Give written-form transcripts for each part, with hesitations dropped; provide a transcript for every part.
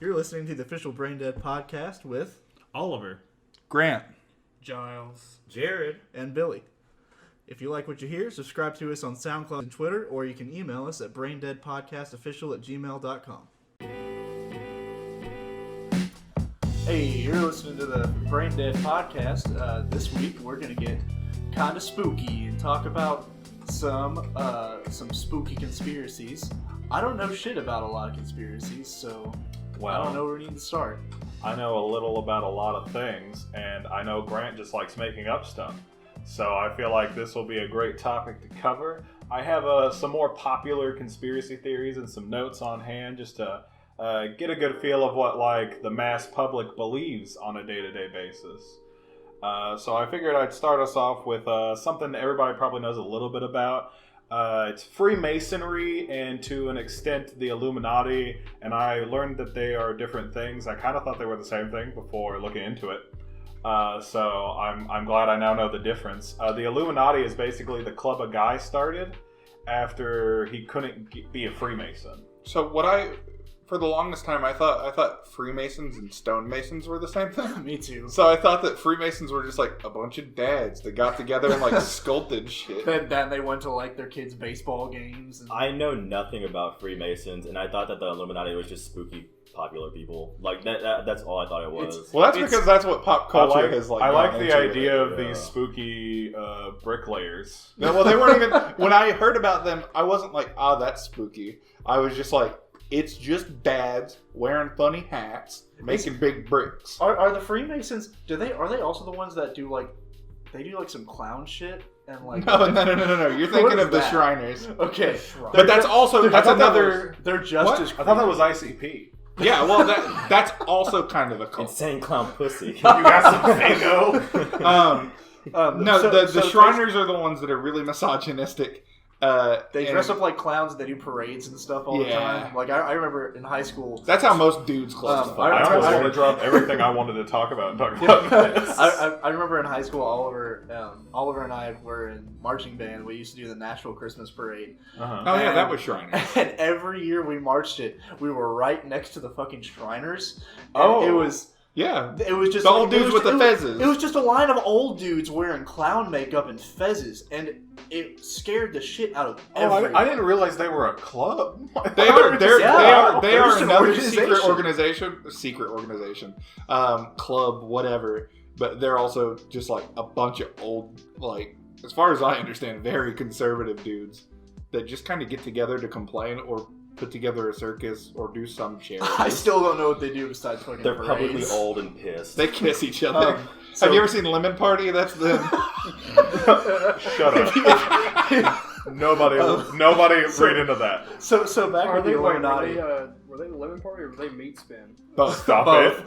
You're listening to the official Brain Dead podcast with Oliver, Grant, Giles, Jared, and Billy. If you like what you hear, subscribe to us on SoundCloud and Twitter, or you can email us at braindeadpodcastofficial@gmail.com. Hey, you're listening to the Brain Dead podcast. This week we're going to get kind of spooky and talk about some spooky conspiracies. I don't know shit about a lot of conspiracies, so I don't know where we need to start. I know a little about a lot of things, and I know Grant just likes making up stuff. So I feel like this will be a great topic to cover. I have some more popular conspiracy theories and some notes on hand just to get a good feel of what like the mass public believes on a day-to-day basis. So I figured I'd start us off with something that everybody probably knows a little bit about. It's Freemasonry and to an extent the Illuminati, and I learned that they are different things. I kind of thought they were the same thing before looking into it. So I'm glad I now know the difference. The Illuminati is basically the club a guy started after he couldn't be a Freemason. So for the longest time, I thought Freemasons and stonemasons were the same thing. Me too. So I thought that Freemasons were just like a bunch of dads that got together and like sculpted shit. Then they went to like their kids' baseball games. And... I know nothing about Freemasons, and I thought that the Illuminati was just spooky popular people. Like that's all I thought it was. Well, that's because that's what pop culture has like. I like the idea of these spooky bricklayers. No, well, they weren't even. When I heard about them, I wasn't like, that's spooky. I was just like, it's just dads wearing funny hats, making big bricks. Are the Freemasons? Are they also the ones that do like some clown shit and like? No. You're thinking of the that? Shriners. Okay, but that's another. They're just What? as. I thought that was ICP. Yeah, well, that's also kind of a cult. Insane clown pussy. You got some Fago? The Shriners are the ones that are really misogynistic. They dress up like clowns and they do parades and stuff all the time. Like I remember in high school. That's how most dudes clubs. I almost want to drop everything I wanted to talk about and talk about this. I remember in high school, Oliver and I were in marching band. We used to do the Nashville Christmas Parade. Uh-huh. Oh yeah, that was Shriners. And every year we marched it, we were right next to the fucking Shriners. Oh, it was. Yeah, it was just the old dudes with the fezzes. It was just a line of old dudes wearing clown makeup and fezzes, and it scared the shit out of everyone. I didn't realize they were a club. They are an another secret organization, club, whatever. But they're also just like a bunch of old, like as far as I understand, very conservative dudes that just kind of get together to complain or put together a circus or do some charity. I still don't know what they do besides fucking They're parades. publicly old and pissed. They kiss each other. Have you ever seen Lemon Party? That's them. Shut up. Nobody read into that. So back with the Illuminati. were they Lemon Party or were they Meat Spin? Both. Stop it.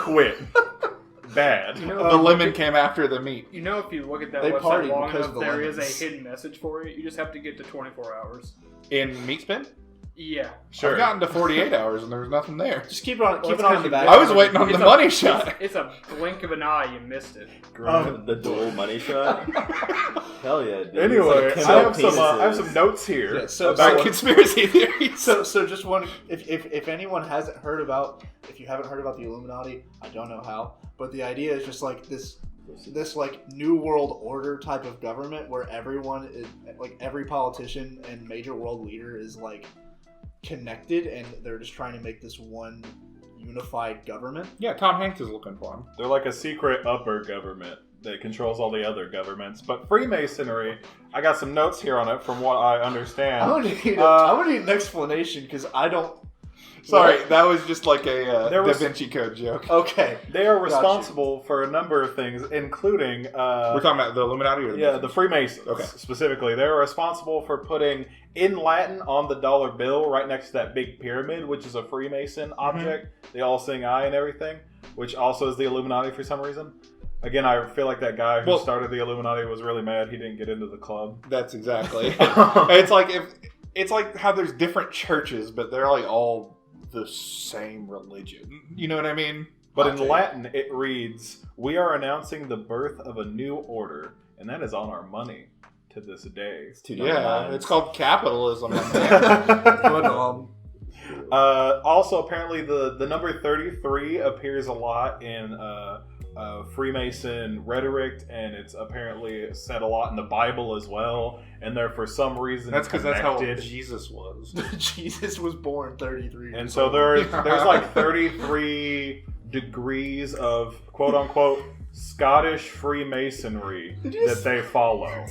Quit. Bad. You know, the lemon came after the meat. You know, if you look at that They website partied long because enough, of the there is lemons. a hidden message for you. You just have to get to 24 hours. In Meat Spin? Yeah. Sure. I've gotten to 48 hours and there was nothing there. Just keep it on it's in the back. I was waiting on the money shot. It's a blink of an eye. You missed it. The dual money shot. Hell yeah, dude. Anyway, It's I like have some notes here About conspiracy theories. So just one. If anyone hasn't heard about, if you haven't heard about the Illuminati, I don't know how, but the idea is just like this like new world order type of government where everyone is like every politician and major world leader is like connected, and they're just trying to make this one unified government. Yeah, Tom Hanks is looking for him. They're like a secret upper government that controls all the other governments. But Freemasonry, I got some notes here on it from what I understand. I would need an explanation because I don't. Sorry, that was just like a Da was- Vinci Code joke. Okay. They are responsible for a number of things, including... We're talking about the Illuminati? Or the Freemasons, Okay. Specifically. They're responsible for putting in Latin on the dollar bill right next to that big pyramid, which is a Freemason object. They all sing I and everything, which also is the Illuminati for some reason. Again, I feel like that guy who started the Illuminati was really mad he didn't get into the club. That's exactly. It's like how there's different churches, but they're like all the same religion. You know what I mean? But in Latin, it reads, "We are announcing the birth of a new order," and that is on our money to this day. It's called capitalism. But Also, apparently, the number 33 appears a lot in Freemason rhetoric, and it's apparently said a lot in the Bible as well. And they're for some reason That's because that's how connected. Jesus was. Jesus was born 33 years And so old. there's like 33 degrees of quote unquote Scottish Freemasonry that they follow.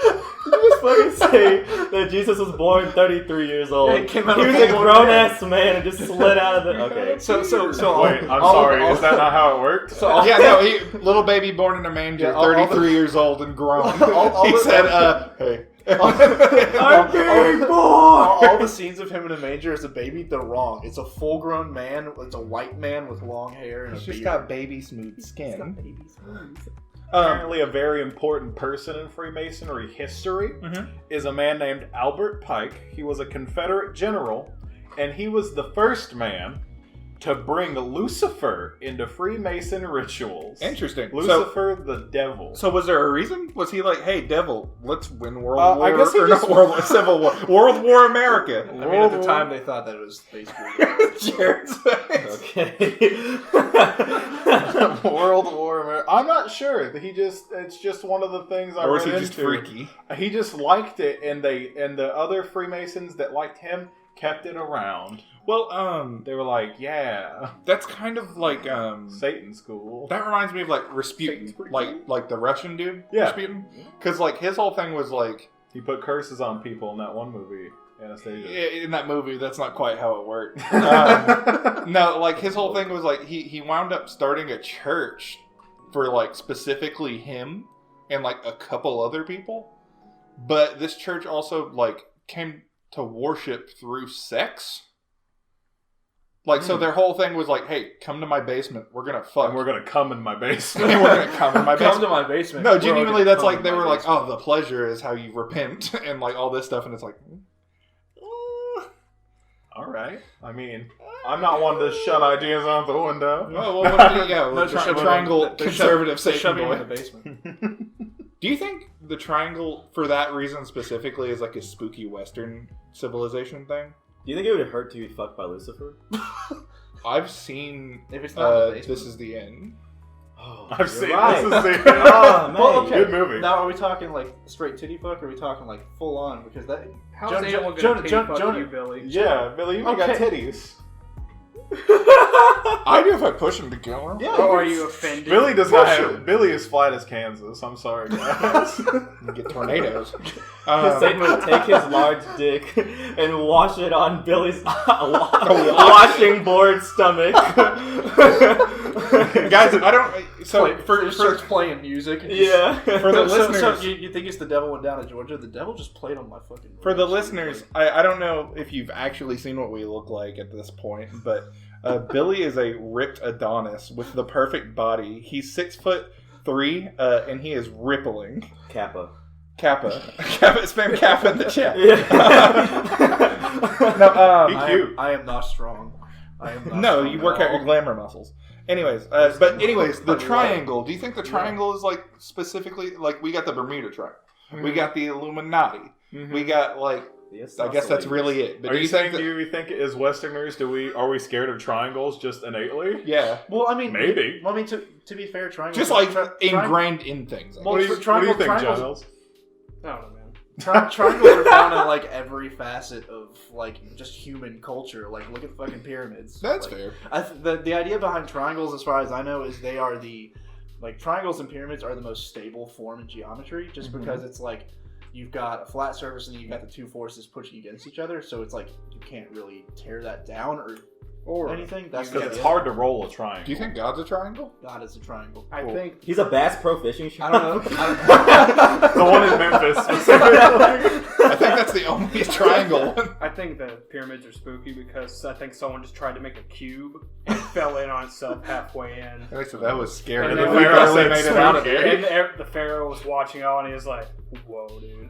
Did you just fucking say that Jesus was born 33 years old? Yeah, he came out He of was a full grown man. ass man and just slid out of the. Okay. So Wait, I'm sorry. Is that not how it worked? So all, Yeah, no, little baby born in a manger, Yeah, all 33 years old and grown. all He the- said, hey. I'm being born. all the scenes of him in a manger as a baby, they're wrong. It's a full-grown man. It's a white man with long hair and He's a just beard. got baby smooth skin. Apparently, a very important person in Freemasonry history is a man named Albert Pike. He was a Confederate general, and he was the first man to bring Lucifer into Freemason rituals. Interesting. Lucifer, the devil. So was there a reason? Was he like, hey, devil, let's win World War... I guess he or just- not World War, Civil War. World War America. I mean, at the time, they thought that it was basically... Jared's face. Okay. World War America. I'm not sure. It's just one of the things I Or was read he just into. freaky? He just liked it, and the other Freemasons that liked him kept it around. Well, They were like, yeah, that's kind of like, Satan school. that reminds me of like Rasputin, Satan's pretty like the Russian dude, Yeah. Rasputin, because like his whole thing was like, He put curses on people in that one movie, Anastasia. in that movie, that's not quite how it worked. No, like his whole thing was like he wound up starting a church for like specifically him and like a couple other people, but this church also like came to worship through sex. Like, so their whole thing was like, hey, come to my basement. We're going to fuck. And we're gonna come in my basement. And we're going to come in my Come basement. to my basement. No, We're all genuinely, gonna that's come like, to they my were like, basement. oh, the pleasure is how you repent and like all this stuff. And it's like, All right. I mean, I'm not one to shut ideas out the window. oh, well, what do you, yeah, No, the triangle they're conservative they're Satan shoving him in boy. the basement. Do you think the triangle, for that reason specifically, is like a spooky Western civilization thing? Do you think it would hurt to be fucked by Lucifer? I've seen If it's not in the basement. This Is the End. Oh, I've you're seen right. This Is the End. Oh, man. Well, okay. Good movie. Now, are we talking like straight titty fuck, or are we talking like full on? Because that. How's Jonah- anyone going Jonah- to Jonah- fuck Jonah- you, Billy? Yeah, Billy, you even got Okay. titties. I do if I push him to kill him. Yeah. Oh, are you offended? Billy does not For have. sure. Billy is flat as Kansas. I'm sorry, guys. You get tornadoes. Satan would take his large dick and wash it on Billy's washing board stomach. Guys, I don't. So for starts playing music. And Yeah. For the so listeners- you think it's the devil went down to Georgia? The devil just played on my fucking. For the radio. listeners, I don't know if you've actually seen what we look like at this point, but Billy is a ripped Adonis with the perfect body. He's 6'3", and he is rippling. Kappa. Kappa, spam Kappa in the chat. Yeah. No, He I cute. am, I am not strong. I am not. no, strong you at work out all. your glamour muscles. Anyways, the triangle. Do you think the triangle is like specifically like we got the Bermuda Triangle, we got the Illuminati, we got like I guess that's really it. But Are do you saying? think Do we think as Westerners, are we scared of triangles just innately? yeah, Well, I mean, Maybe. Well, I mean, to be fair, triangles just like tri- ingrained in things. I Well, What do guess. you think, triangles- Giles? I don't know, man. Triangles are found in like every facet of like just human culture. Like, look at the fucking pyramids. That's Like, fair. The idea behind triangles, as far as I know, is they are triangles and pyramids are the most stable form in geometry, just because it's like you've got a flat surface and then you've got the two forces pushing against each other, so it's like you can't really tear that down or anything. That's the Because it's idea. hard to roll a triangle. Do you think God's a triangle? God is a triangle. I think He's a Bass Pro Fishing shop. I don't know. The one in Memphis specifically. I think that's the only triangle one. I think the pyramids are spooky because I think someone just tried to make a cube and fell in on itself halfway in. I said that was scary. And We then barely said made it out of spooky. it. And the pharaoh was watching on. And he was like, "Whoa, dude!"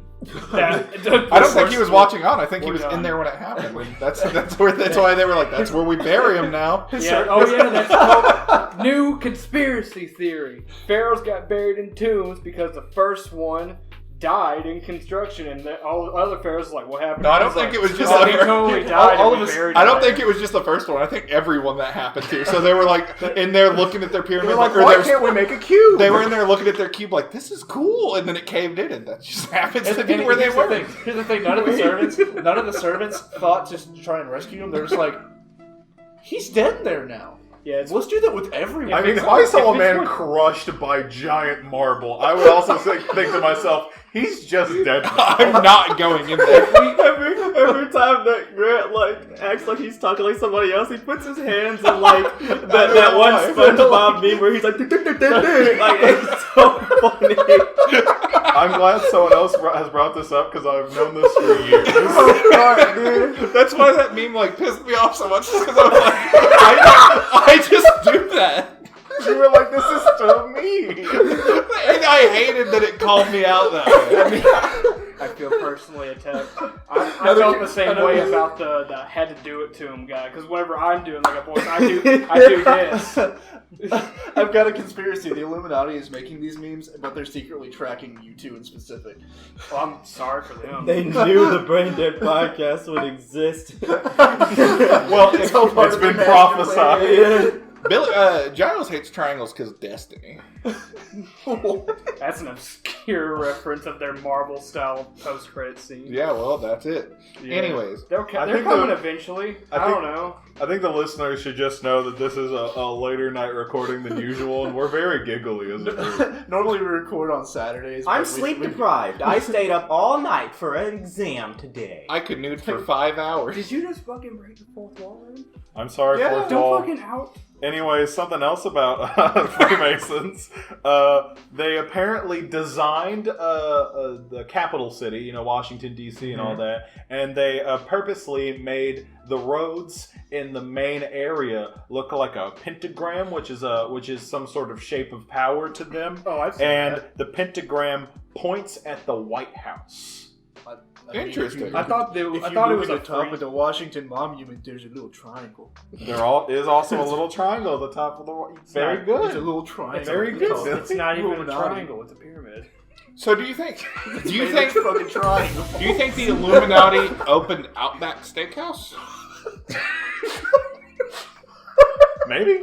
I don't think he was watching on. I think he We're was in done. there when it happened. That's why they were like, that's where we bury him now. Yeah. Oh yeah, that's called new conspiracy theory. Pharaohs got buried in tombs because the first one died in construction, and all the other pharaohs were like, what happened? No, I don't think it was just he totally died. I don't think it was just the first one. I think everyone that happened to. So they were like in there looking at their pyramid. They're like, why can't we make a cube? They were in there looking at their cube like, this is cool, and then it caved in, and that just happens to be where they were. Here's the thing: none of the servants thought to try and rescue him. They're just like, he's dead there now. Yeah, let's do that with everyone. I mean, if I saw a man crushed by giant marble, I would also think to myself, he's just dead. I'm not going in there. Every time that Grant like acts like he's talking like somebody else, he puts his hands in like that one SpongeBob meme where he's like, like it's so funny. I'm glad someone else has brought this up because I've known this for years. Oh God, dude. That's why that meme like pissed me off so much because I'm like, I just do that. You were like, this is still me. And I hated that it called me out that way. I feel personally attacked. I felt the same way about the had to do it to him guy, because whenever I'm doing like a voice, I do this. I've got a conspiracy. The Illuminati is making these memes, but they're secretly tracking you two in specific. Well, I'm sorry for them. They knew the Brain Dead podcast would exist. Well, it's been prophesied. Giles hates triangles because of destiny. That's an obscure reference of their Marvel-style post-credit scene. Yeah, well, that's it. Yeah. Anyways. They're coming eventually. I don't know. I think the listeners should just know that this is a later night recording than usual, and we're very giggly as a group. Normally we record on Saturdays. I'm sleep deprived. I stayed up all night for an exam today. I could nude for 5 hours. Did you just fucking break the fourth wall, man? I'm sorry, fourth wall. Don't fucking out. Anyways, something else about Freemasons. They apparently designed the capital city, Washington, D.C. and all that, and they purposely made the roads in the main area look like a pentagram, which is some sort of shape of power to them. Oh, I've seen and that. the pentagram points at the White House. Interesting. I thought it was a top of the Washington Monument. There's a little triangle. There is also a little triangle at the top of the. Very good. It's a little triangle. It's very good. It's not even a triangle. It's a pyramid. So do you think fucking triangle? Do you think the Illuminati opened Outback Steakhouse? Maybe.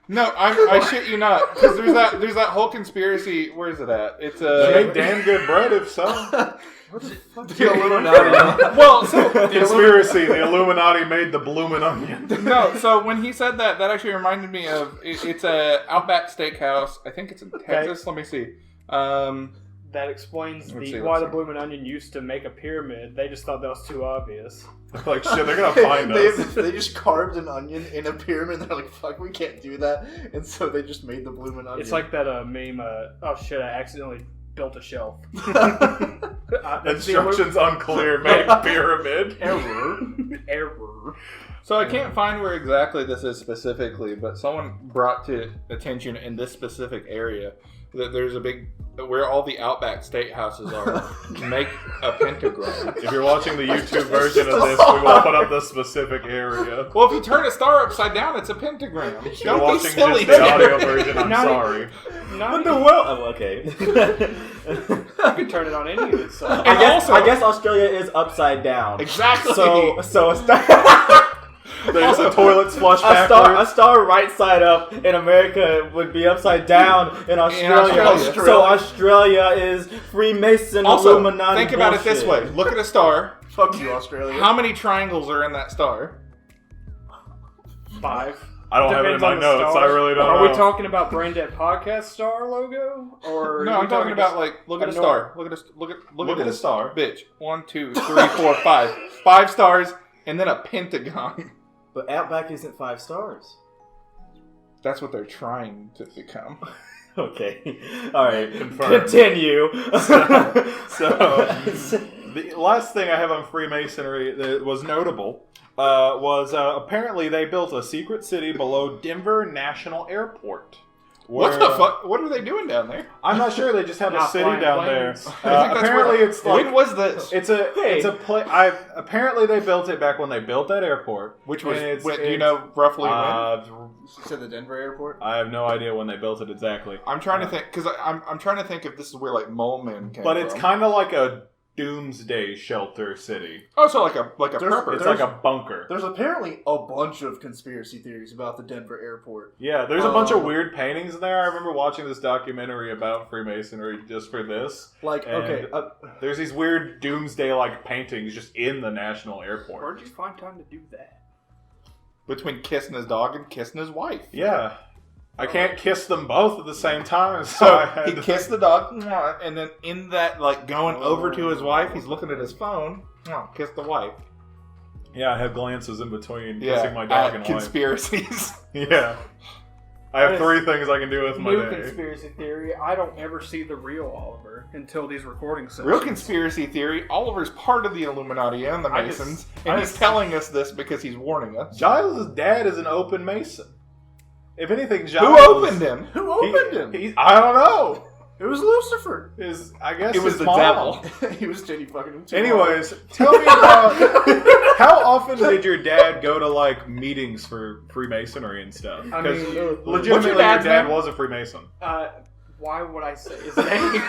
No, I shit you not. Because there's that whole conspiracy. Where is it at? It's They make damn good bread if so. What the fuck? The Illuminati. Well, so Conspiracy. The Illuminati made the bloomin' onion. No, so when he said that actually reminded me of it's a Outback Steakhouse. I think it's in Texas. Let me see. That explains Let's see. why the Bloomin' Onion used to make a pyramid. They just thought that was too obvious. Like, shit, they're gonna find us. They just carved an onion in a pyramid. They're like, fuck, we can't do that. And so they just made the Bloomin' Onion. It's like that meme, oh shit, I accidentally built a shelf. Instructions unclear, make pyramid. Error. So I can't find where exactly this is specifically, but someone brought to attention in this specific area that there's a big, where all the Outback Steakhouses are, make a pentagram. If you're watching the YouTube version of this, we will put up the specific area. Well, if you turn a star upside down, it's a pentagram. If you're Don't be watching silly. just the audio version, I'm sorry. What the world? Oh, okay. You can turn it on any of it. So. I guess Australia is upside down. Exactly. So a star. There's the toilets flush backwards. A star right side up in America would be upside down in Australia. So Australia is Freemason Illuminati. Think about it this way. Look at a star. Fuck you, Australia. How many triangles are in that star? 5. I don't have it in my notes. I really don't know. Are we talking about Brain Dead Podcast star logo? Or no, I'm talking about look at a star. Look at a star. Bitch. 1, 2, 3, 4, 5. 5 stars and then a pentagon. But Outback isn't 5 stars. That's what they're trying to become. Okay. All right. Confirmed. Continue. So, the last thing I have on Freemasonry that was notable was apparently they built a secret city below Denver National Airport, What the fuck? What are they doing down there? I'm not sure. They just have a Not city flying down planes. there. I think that's Apparently, where- it's like when was this? it's a place. Apparently they built it back when they built that airport. Which was? And it's- Do you know roughly when? You said the Denver airport? I have no idea when they built it exactly. I'm trying to think because I'm trying to think if this is where like Mole Man came But from. it's kind of like a doomsday shelter city. Oh, so like a There's- prepper. It's like a bunker. There's apparently a bunch of conspiracy theories about the Denver airport. Yeah, there's a bunch of weird paintings in there. I remember watching this documentary about Freemasonry just for this. Like, And okay, there's these weird doomsday-like paintings just in the national airport. Where'd you find time to do that? Between kissing his dog and kissing his wife. Yeah. I can't kiss them both at the same time, so So I had he to... kissed the dog, and then in that, like, going over to his wife, he's looking at his phone, kissed the wife. Yeah, I have glances in between kissing my dog at and wife. conspiracies. Yeah. I have 3 things I can do with my New day. conspiracy theory. I don't ever see the real Oliver until these recording sessions. Real conspiracy theory, Oliver's part of the Illuminati and the Masons, and he's telling us this because he's warning us. Giles' dad is an open Mason. If anything, Who Giles... opened him? who opened him? I don't know. It was Lucifer. I guess It was his the mom. devil. He was Jenny fucking him too. Anyways, tell me about how often did your dad go to like meetings for Freemasonry and stuff? I Because mean, legitimately, your your dad's dad name? was a Freemason. Why would I say his name?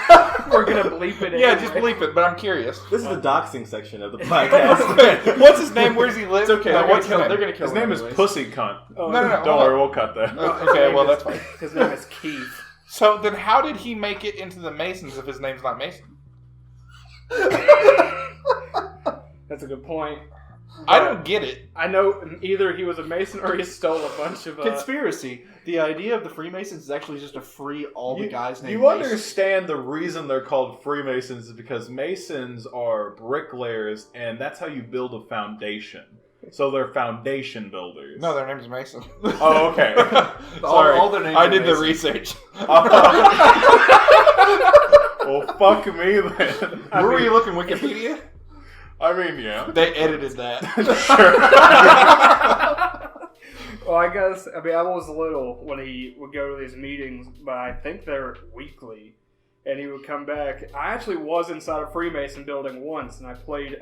We're gonna bleep it. Yeah, anyway. just bleep it, but I'm curious. This is the doxing section of the podcast. What's his name? Where's he live? It's okay. No, what's his They're name? gonna kill His him name is anyways. Pussy Cunt. Oh, No, no, no. Don't hold worry, on. we'll cut that. Okay, well, that's fine. His name is Keith. So then how did he make it into the Masons if his name's not Mason? That's a good point. I don't get it. I know either he was a Mason or he stole a bunch of. Conspiracy. The idea of the Freemasons is actually just to free all the guys named You Mason. understand the reason they're called Freemasons is because Masons are bricklayers, and that's how you build a foundation. So they're foundation builders. No, their name's Mason. Oh, okay. Sorry, all their names I are did the Mason. research. Well, fuck me then. Where were you looking? Wikipedia? I mean, yeah. They edited that. Well, I guess I was little when he would go to these meetings, but I think they're weekly, and he would come back. I actually was inside a Freemason building once, and I played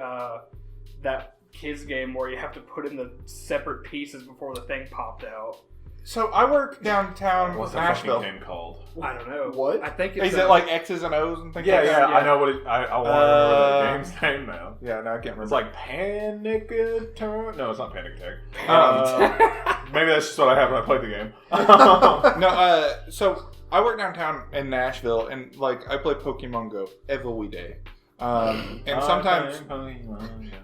that kids game where you have to put in the separate pieces before the thing popped out. So I work downtown What's that fucking Nashville. game called? I don't know. What? I think it's Is it like X's and O's and things Yeah, like yeah, that? I know what it... I want to remember the game's name now. Yeah, no, I can't remember. It's like Panic Attack? No, it's not Panic Attack. Maybe that's just what I have when I played the game. So I work downtown in Nashville, and like I play Pokemon Go every day. And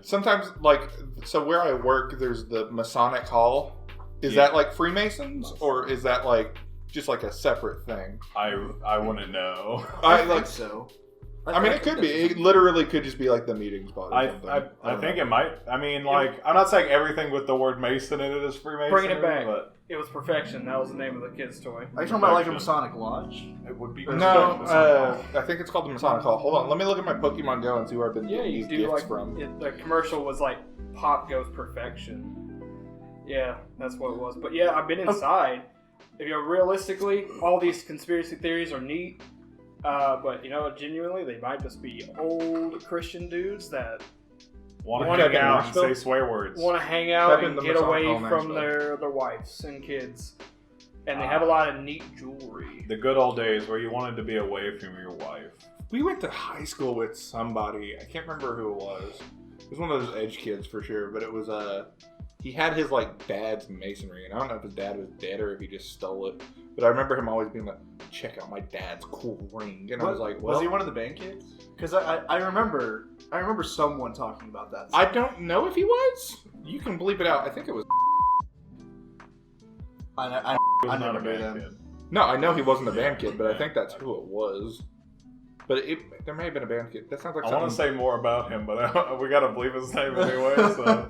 sometimes like so where I work, there's the Masonic Hall. Is that like Freemasons, or is that like just like a separate thing? I wouldn't know. I think so. I mean, it could be. It literally could just be like the meeting spot. Or something. I think it might. I mean, like, I'm not saying everything with the word Mason in it is Freemason. Bringing it back. But It was Perfection. That was the name of the kid's toy. Are you talking about like a Masonic Lodge? it would be. No, I think it's called the Masonic Hall. Hold on, let me look at my Pokemon Go and see where I've been Yeah, getting you these do gifts like from. the commercial was like Pop Goes Perfection. Yeah, that's what it was. But yeah, I've been inside. You know, realistically, all these conspiracy theories are neat. But you know, genuinely, they might just be old Christian dudes that want Wanna to get hang out and Nashville? say swear words. want to hang out Type in and the get Masonic away Hall from Nashville. their wives and kids. And they have a lot of neat jewelry. The good old days where you wanted to be away from your wife. We went to high school with somebody. I can't remember who it was. It was one of those edge kids for sure, but it was he had his like dad's masonry, and I don't know if his dad was dead or if he just stole it. But I remember him always being like, "Check out my dad's cool ring," and I was like, "Well, was he one of the band kids?" Because I remember someone talking about that. I don't know if he was. You can bleep it out. I think it was. I He was I not never a knew bad them. kid. No, I know he wasn't a band kid, but I think that's who it was. But there may have been a band kid. That sounds like I something. want to say more about him, but we gotta believe his name anyway. So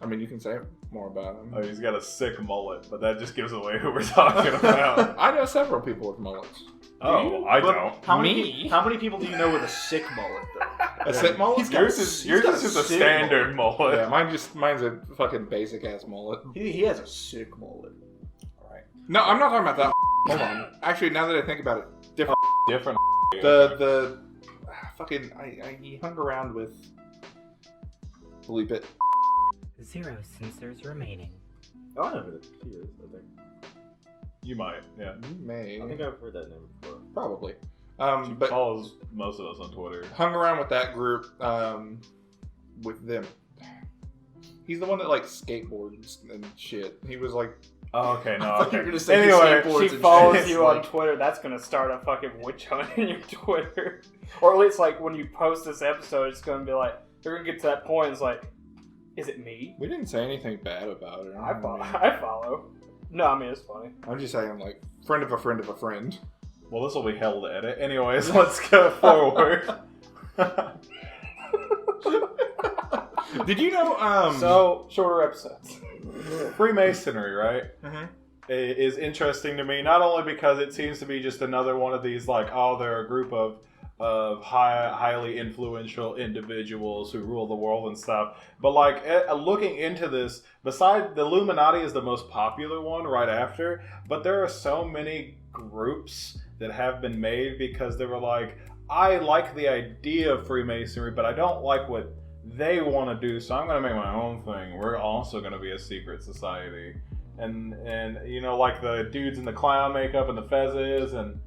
I mean, you can say more about him. oh, he's got a sick mullet, but that just gives away who we're talking about. I know several people with mullets. Oh, I But don't. How Me? many people do you know with a sick mullet though? A sit mullet? He's got Yours is just a sick standard mullet. Yeah, mine's a fucking basic ass mullet. He has a sick mullet. No, I'm not talking about that. Hold on. Actually, now that I think about it, different. The fucking he hung around with. Bleep it. 0 sensors remaining. Oh, I know who she is, I think. You might, yeah. You may. I think I've heard that name before. Probably. She But follows most of us on Twitter. hung around with that group. With them. He's the one that like skateboards and shit. He was like. Oh, okay, no, I thought okay. you were gonna say Anyway, skateboards She and follows shit. you on Twitter. That's gonna start a fucking witch hunt in your Twitter, or at least like when you post this episode, it's gonna be like they're gonna get to that point. It's like, is it me? We didn't say anything bad about her. I follow. I follow. No, I mean it's funny. I'm just saying, like, friend of a friend of a friend. well, this will be hell to edit. Anyways, let's go forward. Did you know? So shorter episodes. Freemasonry, right? Mhm. Is interesting to me, not only because it seems to be just another one of these, like, oh, they're a group of highly influential individuals who rule the world and stuff, but like looking into this, besides the Illuminati is the most popular one right after, but there are so many groups that have been made because they were like, I like the idea of Freemasonry, but I don't like what they want to do, so I'm going to make my own thing. We're also going to be a secret society. And you know, like the dudes in the clown makeup and the fezzes and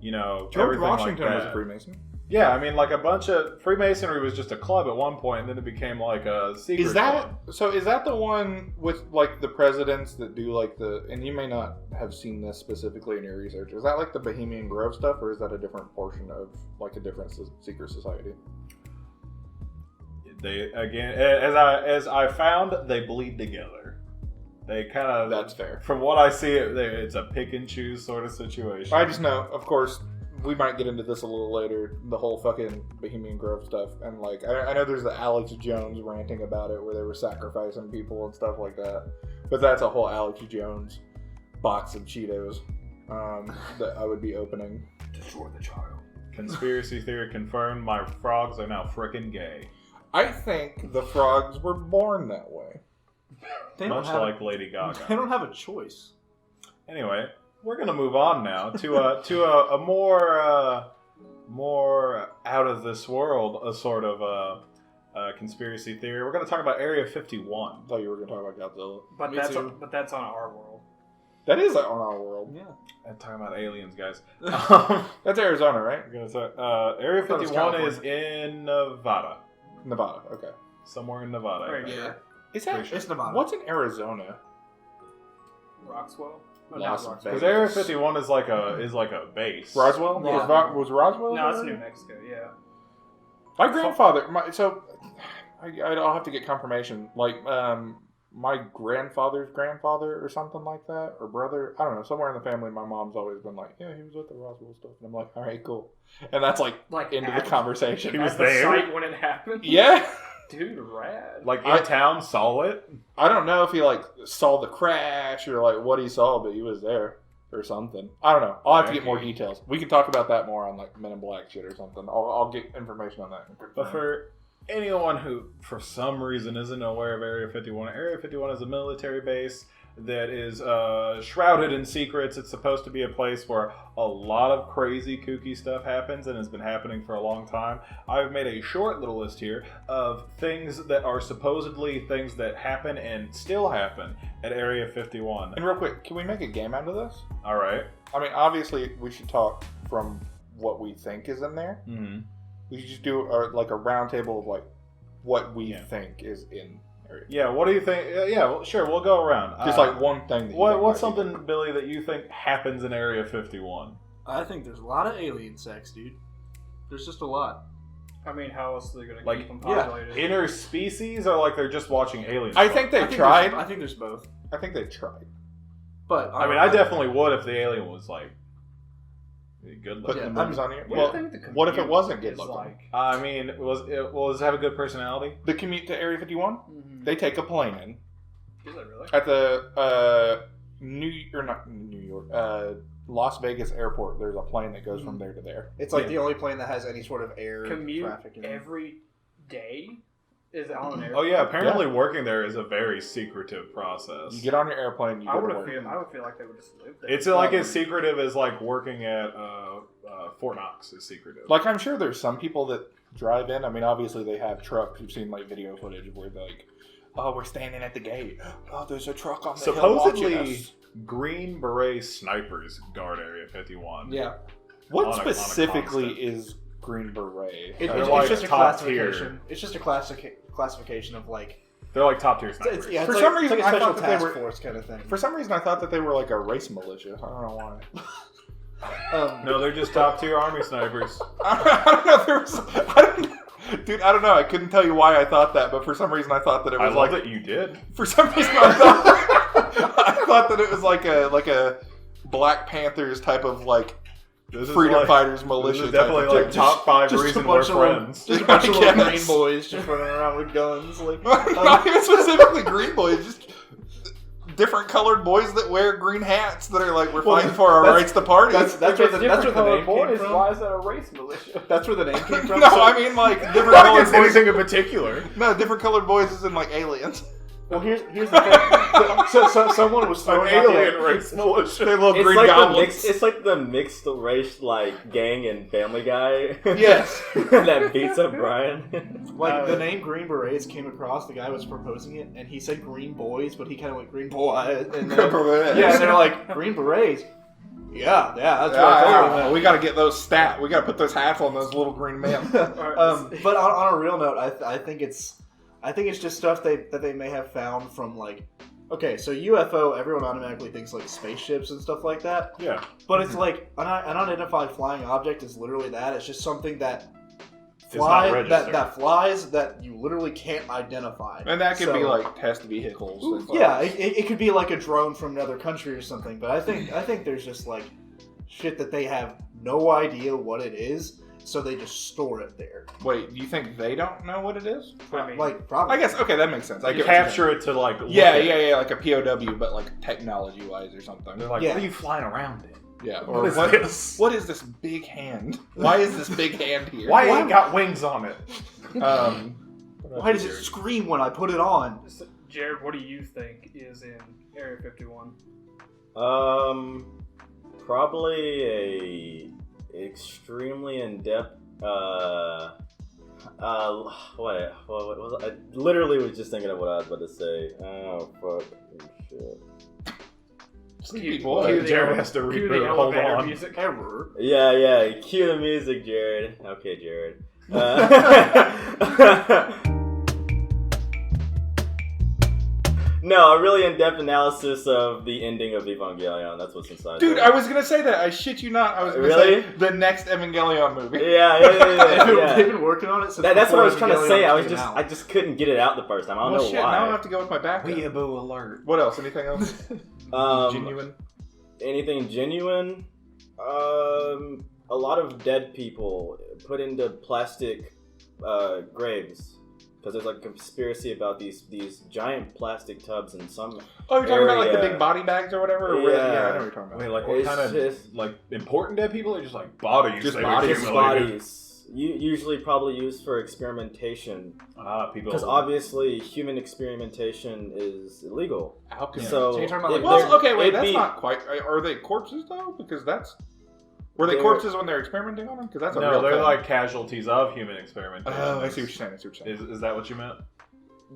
you know, George everything Washington like was that. a Freemason. Yeah, I mean, like a bunch of Freemasonry was just a club at one point, and then it became like a secret. Is that club. so? Is that the one with like the presidents that do like the? And you may not have seen this specifically in your research. Is that like the Bohemian Grove stuff, or is that a different portion of like a different secret society? They again, as I found, they bleed together. They kind of. That's fair. From what I see, it's a pick and choose sort of situation. I just know, of course, we might get into this a little later. The whole fucking Bohemian Grove stuff, and like I know there's the Alex Jones ranting about it, where they were sacrificing people and stuff like that. But that's a whole Alex Jones box of Cheetos that I would be opening. Destroy the child. Conspiracy theory confirmed. My frogs are now frickin' gay. I think the frogs were born that way. They Much don't have like Lady Gaga. They don't have a choice. Anyway, we're gonna move on now to a more out of this world, a sort of conspiracy theory. We're gonna talk about Area 51. I thought you were going to talk about Godzilla. But Me that's too. that's on our world. That is on our world. Yeah. I'm talking about aliens, guys. That's Arizona, right? We're gonna talk, Area I thought it was 51 is California. in Nevada, Nevada. Okay. somewhere in Nevada. I Very think. good. Is that? It's Nevada. What's in Arizona? Roxwell. No, Las not Roxwell. Because Vegas. Area 51 is like a base. Roswell? Yeah. Was Roswell? No, it's there? New Mexico. Yeah. My grandfather. I'll have to get confirmation. Like, my grandfather's grandfather or something like that, or brother. I don't know. Somewhere in the family, my mom's always been like, "Yeah, he was at the Roswell stuff," and I'm like, "All right, cool." And that's like into the at- conversation. He was at the there? site when it happened. Yeah. Dude, rad. Like in town, saw it. I don't know if he like saw the crash or like what he saw, but he was there or something. I don't know. I'll have to get more details. We can talk about that more on like Men in Black shit or something. I'll get information on that. But for anyone who, for some reason, isn't aware of Area 51, Area 51 is a military base that is shrouded in secrets. It's supposed to be a place where a lot of crazy, kooky stuff happens and has been happening for a long time. I've made a short little list here of things that are supposedly things that happen and still happen at Area 51. And real quick, can we make a game out of this? All right. I mean, obviously, we should talk from what we think is in there. Mm-hmm. We should just do like a round table of like what we think is in area. Yeah, what do you think? Yeah, well, sure, we'll go around. Just like one thing. That you think What's might be something, Billy, that you think happens in Area 51? I think there's a lot of alien sex, dude. There's just a lot. I mean, how else are they gonna Like, keep them yeah, populated? Interspecies, or like they're just watching aliens? I think they tried. I think there's both. I think they tried. But I mean, I definitely would if the alien was like good Put looking. the movies on here. What do you Well, think the what if it commute wasn't good is looking? like? I mean, does it have a good personality? the commute to Area 51, Mm-hmm. they take a plane in Is it really? at the Las Vegas airport. There's a plane that goes from there to there. it's like Yeah. the only plane that has any sort of air Commute traffic in it. every day? Is it on an airplane? Oh yeah, apparently working there is a very secretive process. You get on your airplane, you I go would to have work. I would feel like they would just live there. It's like as secretive as like working at Fort Knox is secretive. Like, I'm sure there's some people that drive in. I mean, obviously they have trucks. You've seen like video footage where they're like, oh, we're standing at the gate. Oh, there's a truck on the hill watching Supposedly, us. Green Beret snipers guard Area 51. Yeah. What on a specifically constant. is Green Beret? It's like just a top classification. It's just a classification of like. They're like top tier snipers. It's For like, some it's reason, like a I special thought that they task were- force kind of thing. For some reason, I thought that they were like a race militia. I don't know why. No, they're just top tier army snipers. I don't know. Dude, I don't know. I couldn't tell you why I thought that, but for some reason, I thought that it I was love like. that you did. For some reason, I thought that it was like a Black Panthers type of like This is freedom like- fighters militia. This is definitely type of like top 5 just a reason we're bunch of little- friends. Just a bunch of little Yes. green boys just running around with guns. Like, Not even specifically green boys, just different colored boys that wear green hats that are like, we're Well, fighting for our that's- rights to party. that's where the name came from. Why is that a race militia? That's where the name came from. No, So- I mean like different Not colored against boys. anything in particular. No, different colored boys is in like aliens. Well, here's the thing. So someone was An throwing out alien the race militia. They're little It's green like goblins. it's like the mixed race like gang in Family Guy. Yes. That beats up Brian. Like the name Green Berets came across. The guy was proposing it, and he said Green Boys, but he kind of went Green Boy. And then, yeah, and they're like Green Berets. Yeah, that's what I told him. We got to get those stat. We got to put those hats on those little green men. But on a real note, I think it's just stuff that they may have found from like. Okay, so UFO, everyone automatically thinks like spaceships and stuff like that. Yeah. But it's like an unidentified flying object is literally that. It's just something that It's not registered. that flies that you literally can't identify. And that could be So- like test vehicles. and stuff. Yeah, it could be like a drone from another country or something. But I think there's just like shit that they have no idea what it is, so they just store it there. Wait, you think they don't know what it is? I mean, Like probably. I guess, okay, that makes sense. I You get what you capture it to like look Yeah, at. yeah, like a POW, but like technology-wise or something. They're like, Yeah. what are you flying around in? Yeah, What or is what, this? what is this big hand? Why is this big hand here? Why ain't got wings on it? Why does it scream when I put it on? Jared, what do you think is in Area 51? Probably a extremely in-depth. What was I literally was just thinking of what I was about to say. Oh fuck, shit. Sleepy Cue boy. the Jared ele- has to cue reboot. the Hold elevator on. music. Error. Yeah. Cue the music, Jared. Okay, Jared. No, a really in-depth analysis of the ending of Evangelion. That's what's inside. Dude, there. I was gonna say that. I shit you not. I was gonna Really? say the next Evangelion movie. Yeah. They've been working on it since That's what I was before trying to say. Evangelion came out. I just couldn't get it out the first time. I don't Well, know shit, why. now I have to go with my backup. Weeaboo alert. What else? Anything else? Genuine? Anything genuine? A lot of dead people put into plastic graves because there's like a conspiracy about these giant plastic tubs in some. Oh, you're talking about like the area. big body bags or whatever? Or Yeah. what- I know what you're talking about. Wait, like what It's kind of just- like important dead people or just like bodies? Just they bodies. Just accumulated? bodies. Usually probably used for experimentation People. because obviously human experimentation is illegal. Alchemy. So, So you're talking about, if like, there- Well, okay, wait, it'd that's be- not quite. Are they corpses though? Because that's. Were they They're- corpses when they're experimenting on them? Because that's a no, real they're thing. like casualties of human experimentation. Oh, I see what you're saying. Is that what you meant?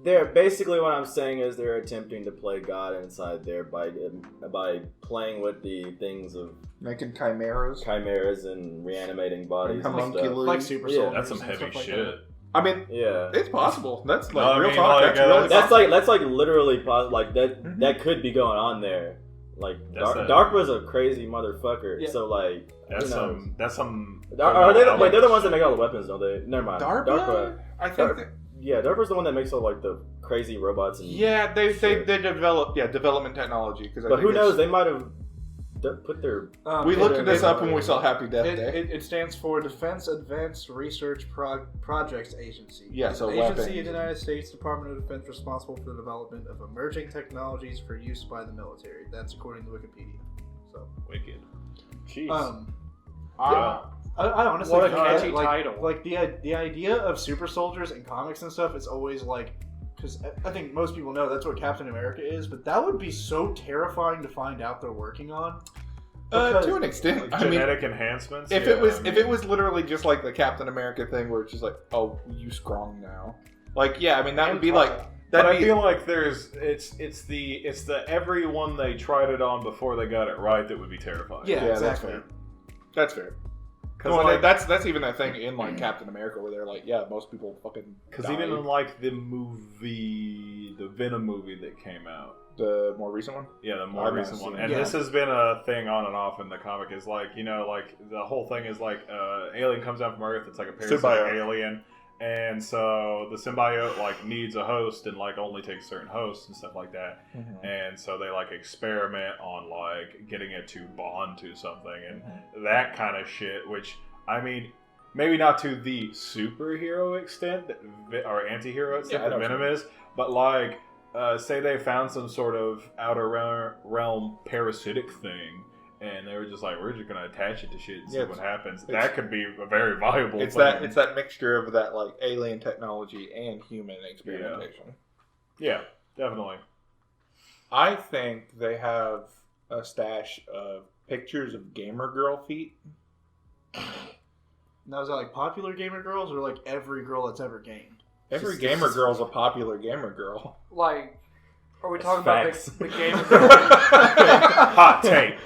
They're basically what I'm saying is they're attempting to play God inside there by playing with the things of Making chimeras. chimeras and reanimating bodies and stuff. Homunculus. like super Yeah. soldiers That's some and heavy stuff like shit. that. I mean, Yeah, it's possible. That's like No, I real mean, talk. like, That's really that's like literally like that. Mhm. That could be going on there. Like That's Dark was a crazy motherfucker. Yeah. So like, That's who knows? some. Are they? Wait, they're the ones that make all the weapons, don't they? Never mind. DARPA? I think. Dark- That, Yeah, DARPA's the one that makes all like the crazy robots and. yeah, they shit. develop development technology. Cause I But think who knows? it's- They might have put their. We looked this it- up when we saw Happy Death It, Day. it stands for Defense Advanced Research Projects Agency. Yeah, so It's an agency weapons. of the United States Department of Defense responsible for the development of emerging technologies for use by the military. That's according to Wikipedia. So, Wicked. Jeez. Uh, I honestly What a think that, catchy like, title. Like the idea of super soldiers in comics and stuff is always like, because I think most people know that's what Captain America is, but that would be so terrifying to find out they're working on. To an extent, I mean, Genetic enhancements. if yeah, it was literally just like the Captain America thing, where it's just like, oh, you strong now. Like, yeah, I mean, that would be like. But I feel like it's the everyone they tried it on before they got it right that would be terrifying. Yeah, Yeah, exactly. that's fair. Because Well, that's even that thing in like Captain America where they're like, yeah, most people fucking. Because even in like the Venom movie that came out, the more recent one. yeah, the more I've recent not one, seen and it. this has been a thing on and off in the comic. Is like like the whole thing is like alien comes down from Earth. It's like a parasitic Symbiote. alien, and so the symbiote like needs a host and like only takes certain hosts and stuff like that. And so they like experiment on like getting it to bond to something and that kind of shit. Which I mean, maybe not to the superhero extent that, or anti-hero extent Yeah, I that know what Venom is, but like say they found some sort of outer realm parasitic thing. And they were just like, we're just gonna attach it to shit and see what happens. That could be a very viable It's thing. it's that mixture of that like alien technology and human experimentation. Yeah, definitely. I think they have a stash of pictures of gamer girl feet. Now, is that like popular gamer girls or like every girl that's ever gamed? Every gamer girl's a popular gamer girl. Like, are we talking Facts. about the game? Hot take.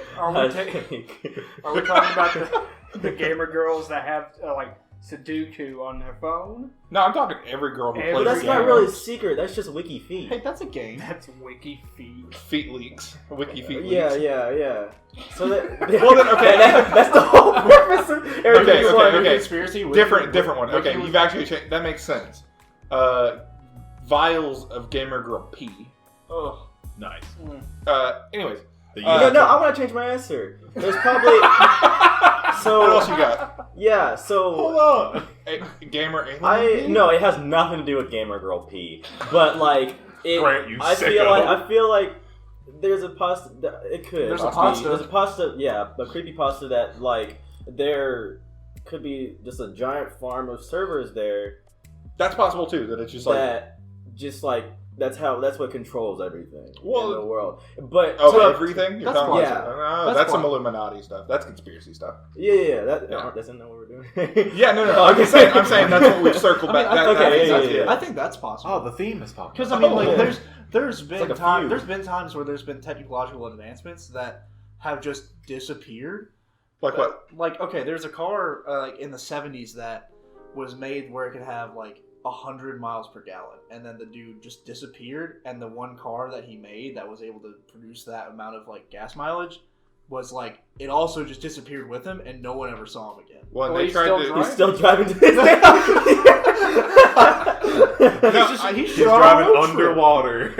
Are we talking about the gamer girls that have like Sudoku on their phone? No, I'm talking every girl who But plays But that's games. not really a secret. That's just wiki feet. Hey, that's a game. That's wiki feed. Feet leaks. Wiki feet leaks. Yeah. So that, Well, then, okay. that's the whole purpose of everything. Okay. Conspiracy. Different one. Okay, you've actually changed. That makes sense. Vials of gamer girl pee. Oh, Nice. Anyways. The No, I want to change my answer. There's probably so. What else you got? Yeah, so Hold on. Gamer alien? no, it has nothing to do with gamer girl pee, but like Grant, you I sicko. feel like there's a pasta. It could. There's a be- pasta. There's a pasta. Yeah, a creepy pasta that like there could be just a giant farm of servers there That's possible too. That it's just like that's what controls everything Well- in the world. But everything. You're that's talking plausible. about, That's that's some plausible. Illuminati stuff. That's conspiracy stuff. yeah. Yeah. That's not what we're doing. Yeah, no. I'm saying that's what we've circled I mean, back. I, that- think, okay, that's- yeah. I think that's possible. Oh, the theme is popping. Because I mean, Oh, like, yeah. there's been like a time, feud. there's been times where there's been technological advancements that have just disappeared. Like what? Like, okay, there's a car like in the 70s that was made where it could have like 100 miles per gallon, and then the dude just disappeared, and the one car that he made that was able to produce that amount of like gas mileage was like, it also just disappeared with him, and no one ever saw him again. Well, Well, they he's tried still to. driving. He's still driving to this day. He's He's driving underwater.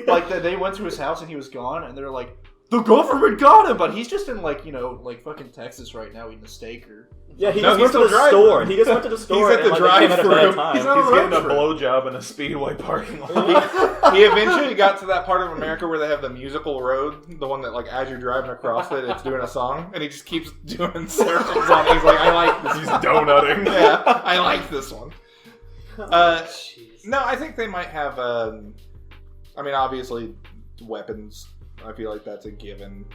Like they went to his house and he was gone, and they're like, the government got him, but he's just in like, you know, like fucking Texas right now eating a steak or. Yeah, he No, just he's went to still the driving. store. He just went to the store. at and, the like, they came at a drive-thru. bad time. He's on He's a getting a road trip. blowjob in a speedway parking lot. He eventually got to that part of America where they have the musical road, the one that like as you're driving across it, it's doing a song, and he just keeps doing circles on it. He's like, I like this. He's donutting. Yeah, I like this one. No, I think they might have. I mean, obviously, weapons. I feel like that's a given.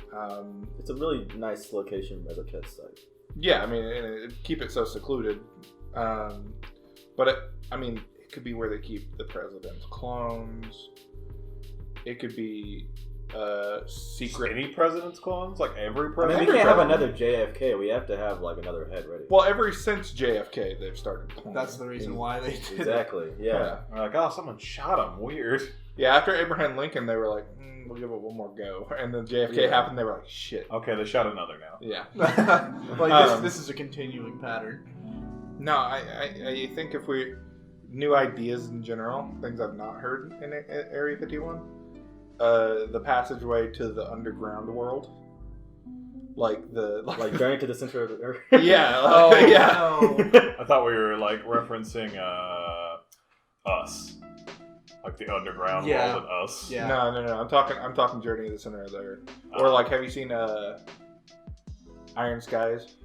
It's a really nice location as a test site. Yeah, I mean, keep it so secluded. But it could be where they keep the president's clones. It could be secret. Any president's clones? Like every I mean, president? we can't have president. another JFK. We have to have like another head ready. Well, ever since JFK, they've started cloning. That's the reason why they did it. Exactly. Yeah. They're like, oh, someone shot him. Weird. Yeah, after Abraham Lincoln, they were like, we'll give it one more go. And then JFK happened, they were like, shit. Okay, they shot another now. Yeah. Like this is a continuing pattern. No, I think if we new ideas in general, things I've not heard in Area 51, the passageway to the underground world, like Journey to the center of the earth. yeah, Oh yeah. no. I thought we were like referencing Us. Like the underground Yeah. world and Us. Yeah. No. I'm talking Journey to the Center of the Earth. Or like, have you seen Iron Skies?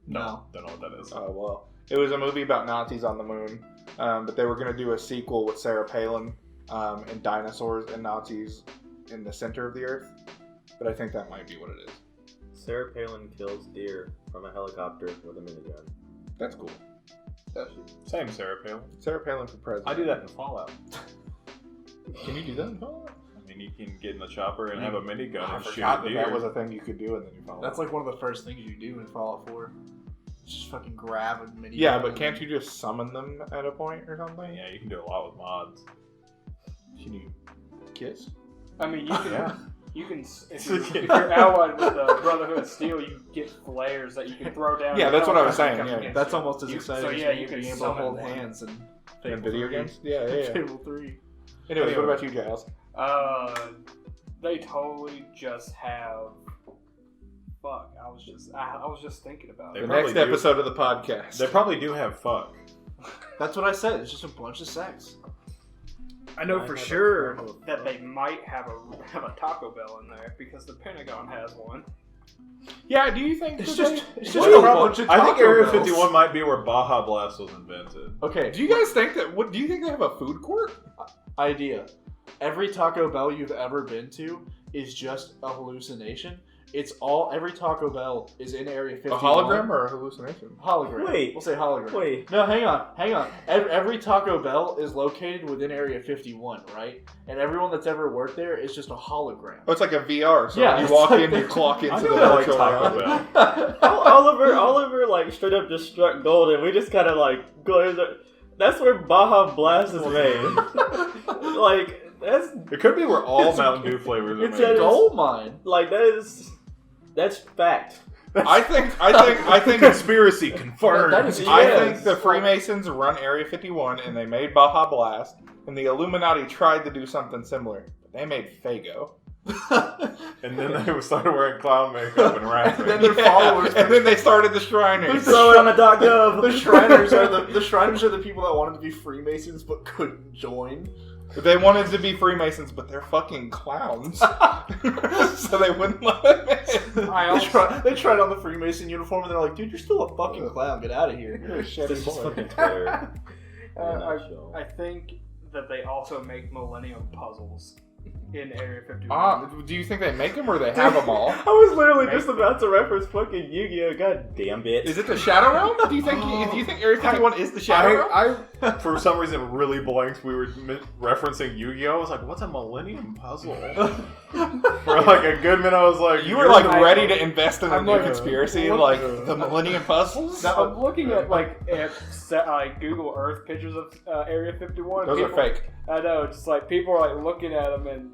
No. Don't know what that is. Oh, well. It was a movie about Nazis on the moon, but they were going to do a sequel with Sarah Palin and dinosaurs and Nazis in the center of the Earth. But I think that might be what it is. Sarah Palin kills deer from a helicopter with a minigun. That's cool. Same Sarah Palin. Sarah Palin for president. I do that in Fallout. Can you do that in Fallout? I mean, you can get in the chopper and have a minigun I and shoot forgot a that deer. was a thing you could do in the new Fallout. That's like one of the first things you do in Fallout 4. Just fucking grab a mini. Yeah, but can't you just summon them at a point or something? Yeah, you can do a lot with mods. Can you kiss? I mean, you can. Yeah. You can, if you're allied with the Brotherhood of Steel, you get flares that you can throw down. Yeah, and that's what I was helicopter saying, comes yeah. against That's you. almost as exciting so, as yeah, you being can able to summon hold one. hands and In video games? Yeah, yeah. Fable 3. Anyways, what about you, Giles? They totally just have. Fuck, I was just thinking about They it. The probably next do. episode of the podcast. They probably do have fuck. That's what I said. It's just a bunch of sex. I know I for have a sure problem with that they might have a Taco Bell in there because the Pentagon has one. Yeah, do you think It's that just they- it's What just do a you- bunch of I think Taco Area Bells. 51 might be where Baja Blast was invented. Okay, Do you guys think that? What do you think they have a food court? idea. Every Taco Bell you've ever been to is just a hallucination. It's all every Taco Bell is in Area 51. A hologram or a hallucination? Hologram. Wait. We'll say hologram. Wait. No, hang on. Every Taco Bell is located within Area 51, right? And everyone that's ever worked there is just a hologram. Oh, it's like a VR. So Yeah, when you it's walk like in, you the- clock into I the know I like virtual Taco reality. Bell. Oliver, like straight up just struck gold, and we just kind of like go. That's where Baja Blast is made. Like that's It could be where all Mountain Dew flavors are it's made. a- Gold mine. like that's fact. I think Conspiracy confirmed. That is- I Yes. think the Freemasons run Area 51 and they made Baja Blast, and the Illuminati tried to do something similar. They made Fago. And then they started wearing clown makeup and rapping. And then their followers. and then they started the Shriners. Throw it on the .gov. The Shriners are the people that wanted to be Freemasons but couldn't join. They wanted to be Freemasons, but they're fucking clowns. So they wouldn't let them in. They tried on the Freemason uniform and they're like, dude, you're still a fucking clown. Get out of here. You're a shitty This is boy. fucking Twitter. in a nutshell. I think that they also make Millennium puzzles in Area 51. Do you think they make them or they have them all? I was literally just about to reference fucking Yu-Gi-Oh! God damn it. Is it the Shadow Realm? Do you think Area 51 is the Shadow Realm? I for some reason, really blanked. We were referencing Yu-Gi-Oh! I was like, what's a Millennium Puzzle? For like a good minute, I was like... You were like I- ready to invest in a I'm new like, conspiracy, look- like the Millennium Puzzles? Now, I'm looking at like Google Earth pictures of Area 51. Those are People- fake. I know, just like people are like looking at them, and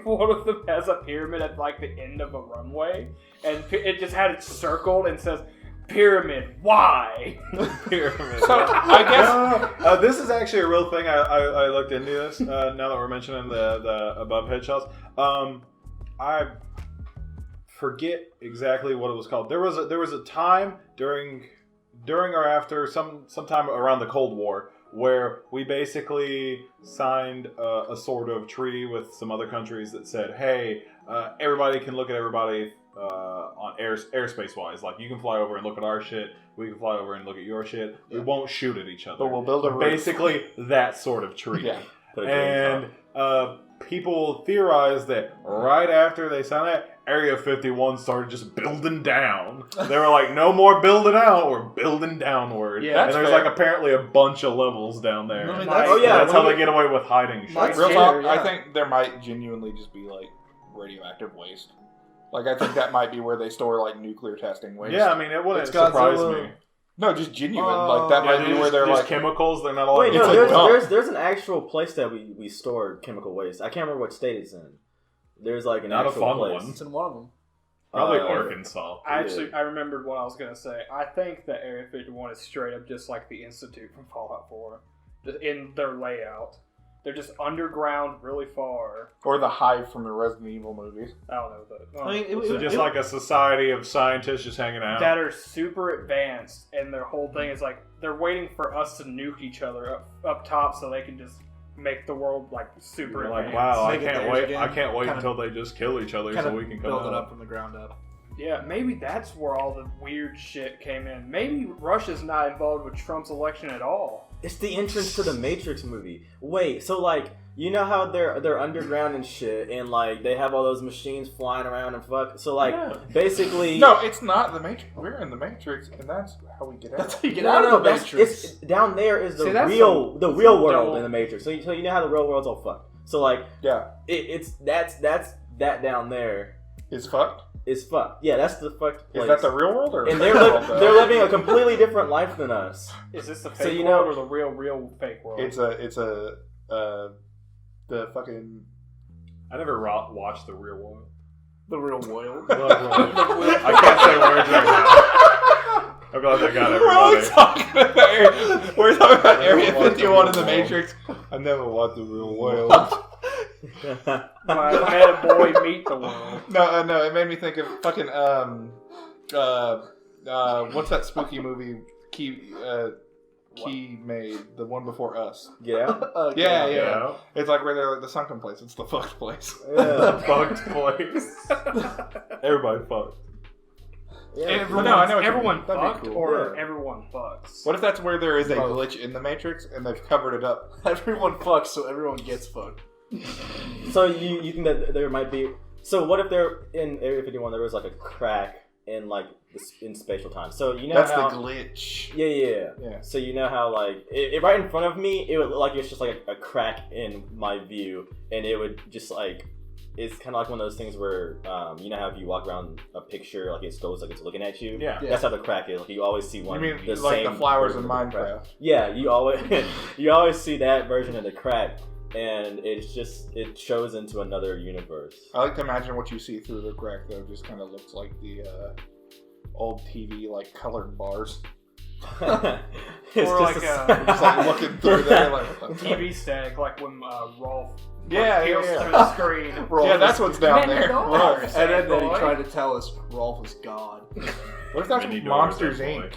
one of them has a pyramid at like the end of a runway, and it just had it circled and says pyramid. Why? Pyramid. So, I guess... This is actually a real thing. I looked into this now that we're mentioning the above head shots. I forget exactly what it was called. There was a time during or after sometime around the Cold War where we basically signed a sort of treaty with some other countries that said, hey, everybody can look at everybody on airspace wise. Like, you can fly over and look at our shit. We can fly over and look at your shit. We won't shoot at each other. But we'll build a roof. Basically, that sort of treaty. Yeah. Put a green And top. people theorize that right after they signed that, Area 51 started just building down. They were like, no more building out, we're building downward. Yeah, and that's there's fair. like apparently a bunch of levels down there. I mean, My- that's, Oh, yeah, That's how when they get away with hiding shit. My- Real Yeah, talk, yeah. I think there might genuinely just be like radioactive waste. Like, I think that might be where they store like nuclear testing waste. Yeah, I mean, it wouldn't It's surprise Godzilla. me. No, just genuine. Like that Yeah, might be where they're just like. chemicals. They're not all. Wait, It's no, like dumb. there's an actual place that we store chemical waste. I can't remember what state it's in. There's like an Not a actual fun place. one. It's in one of them. Probably Uh, Arkansas. I remembered what I was gonna say. I think that Area 51 is straight up just like the Institute from Fallout 4, just in their layout. They're just underground, really far. Or the Hive from the Resident Evil movies. I don't know that. I mean, So just like a society of scientists just hanging out. that are super advanced, and their whole thing is like they're waiting for us to nuke each other up top so they can just make the world like super You're like, advanced. wow, I Make it can't theirs wait. again. I can't wait Kinda- until they just kill each other kind so of we can come build it out. up from the ground up. Yeah, maybe that's where all the weird shit came in. Maybe Russia's not involved with Trump's election at all. It's the entrance to the Matrix movie. Wait, so like, you know how they're underground and shit, and like they have all those machines flying around and fuck. So like, basically, No, it's not the Matrix. We're in the Matrix, and that's how we get out. That's how you get no, out no, of the that's, Matrix. it's down there is the See, that's real some world double- in the Matrix. So you know how the real world's all fucked. So like, Yeah, it's that down there it's fucked. is fucked. Yeah, that's the fucked place. Is that the real world or? And fake world, though? they're living a completely different life than us. Is this the So fake you world know- or the real fake world? It's the fucking. I never watched The Real World. The real world. I can't say words right now. I'm glad I got everybody. We're talking about Area Never watched 51 in the the real Matrix. I never watched the real world. I met a boy meet the world. No, it made me think of fucking what's that spooky movie Key made, the one before Us. Yeah. Yeah. It's like where they're like the sunken place. It's the fucked place. The fucked place. Everybody fucked. Everyone, no, I know what you Everyone mean. That'd be fucked cool. or Yeah. everyone fucks? What if that's where there is a Both. glitch in the Matrix and they've covered it up? Everyone fucks, so everyone gets fucked. So you think that there might be? So what if there in Area 51 there was like a crack in like in spatial time? So you know That's how, the glitch. Yeah. So you know how like it right in front of me, it would look like it's just like a crack in my view, and it would just like it's kind of like one of those things where you know how if you walk around a picture like it goes like it's looking at you. Yeah. That's how the crack is. Like you always see one. You mean the like same the flowers in version of the crack. Minecraft? Yeah, you always see that version of the crack, and it shows into another universe. I like to imagine what you see through the crack though. Just kind of looks like the old TV like colored bars. It's Or just like Just like looking through there, like what the fuck? TV static, like when Rolf Yeah, peels yeah. through the screen. Yeah, that's what's down Many there. dollars. And then he boy. tried to tell us Rolf was God. What if that's Many Monsters doors, Inc?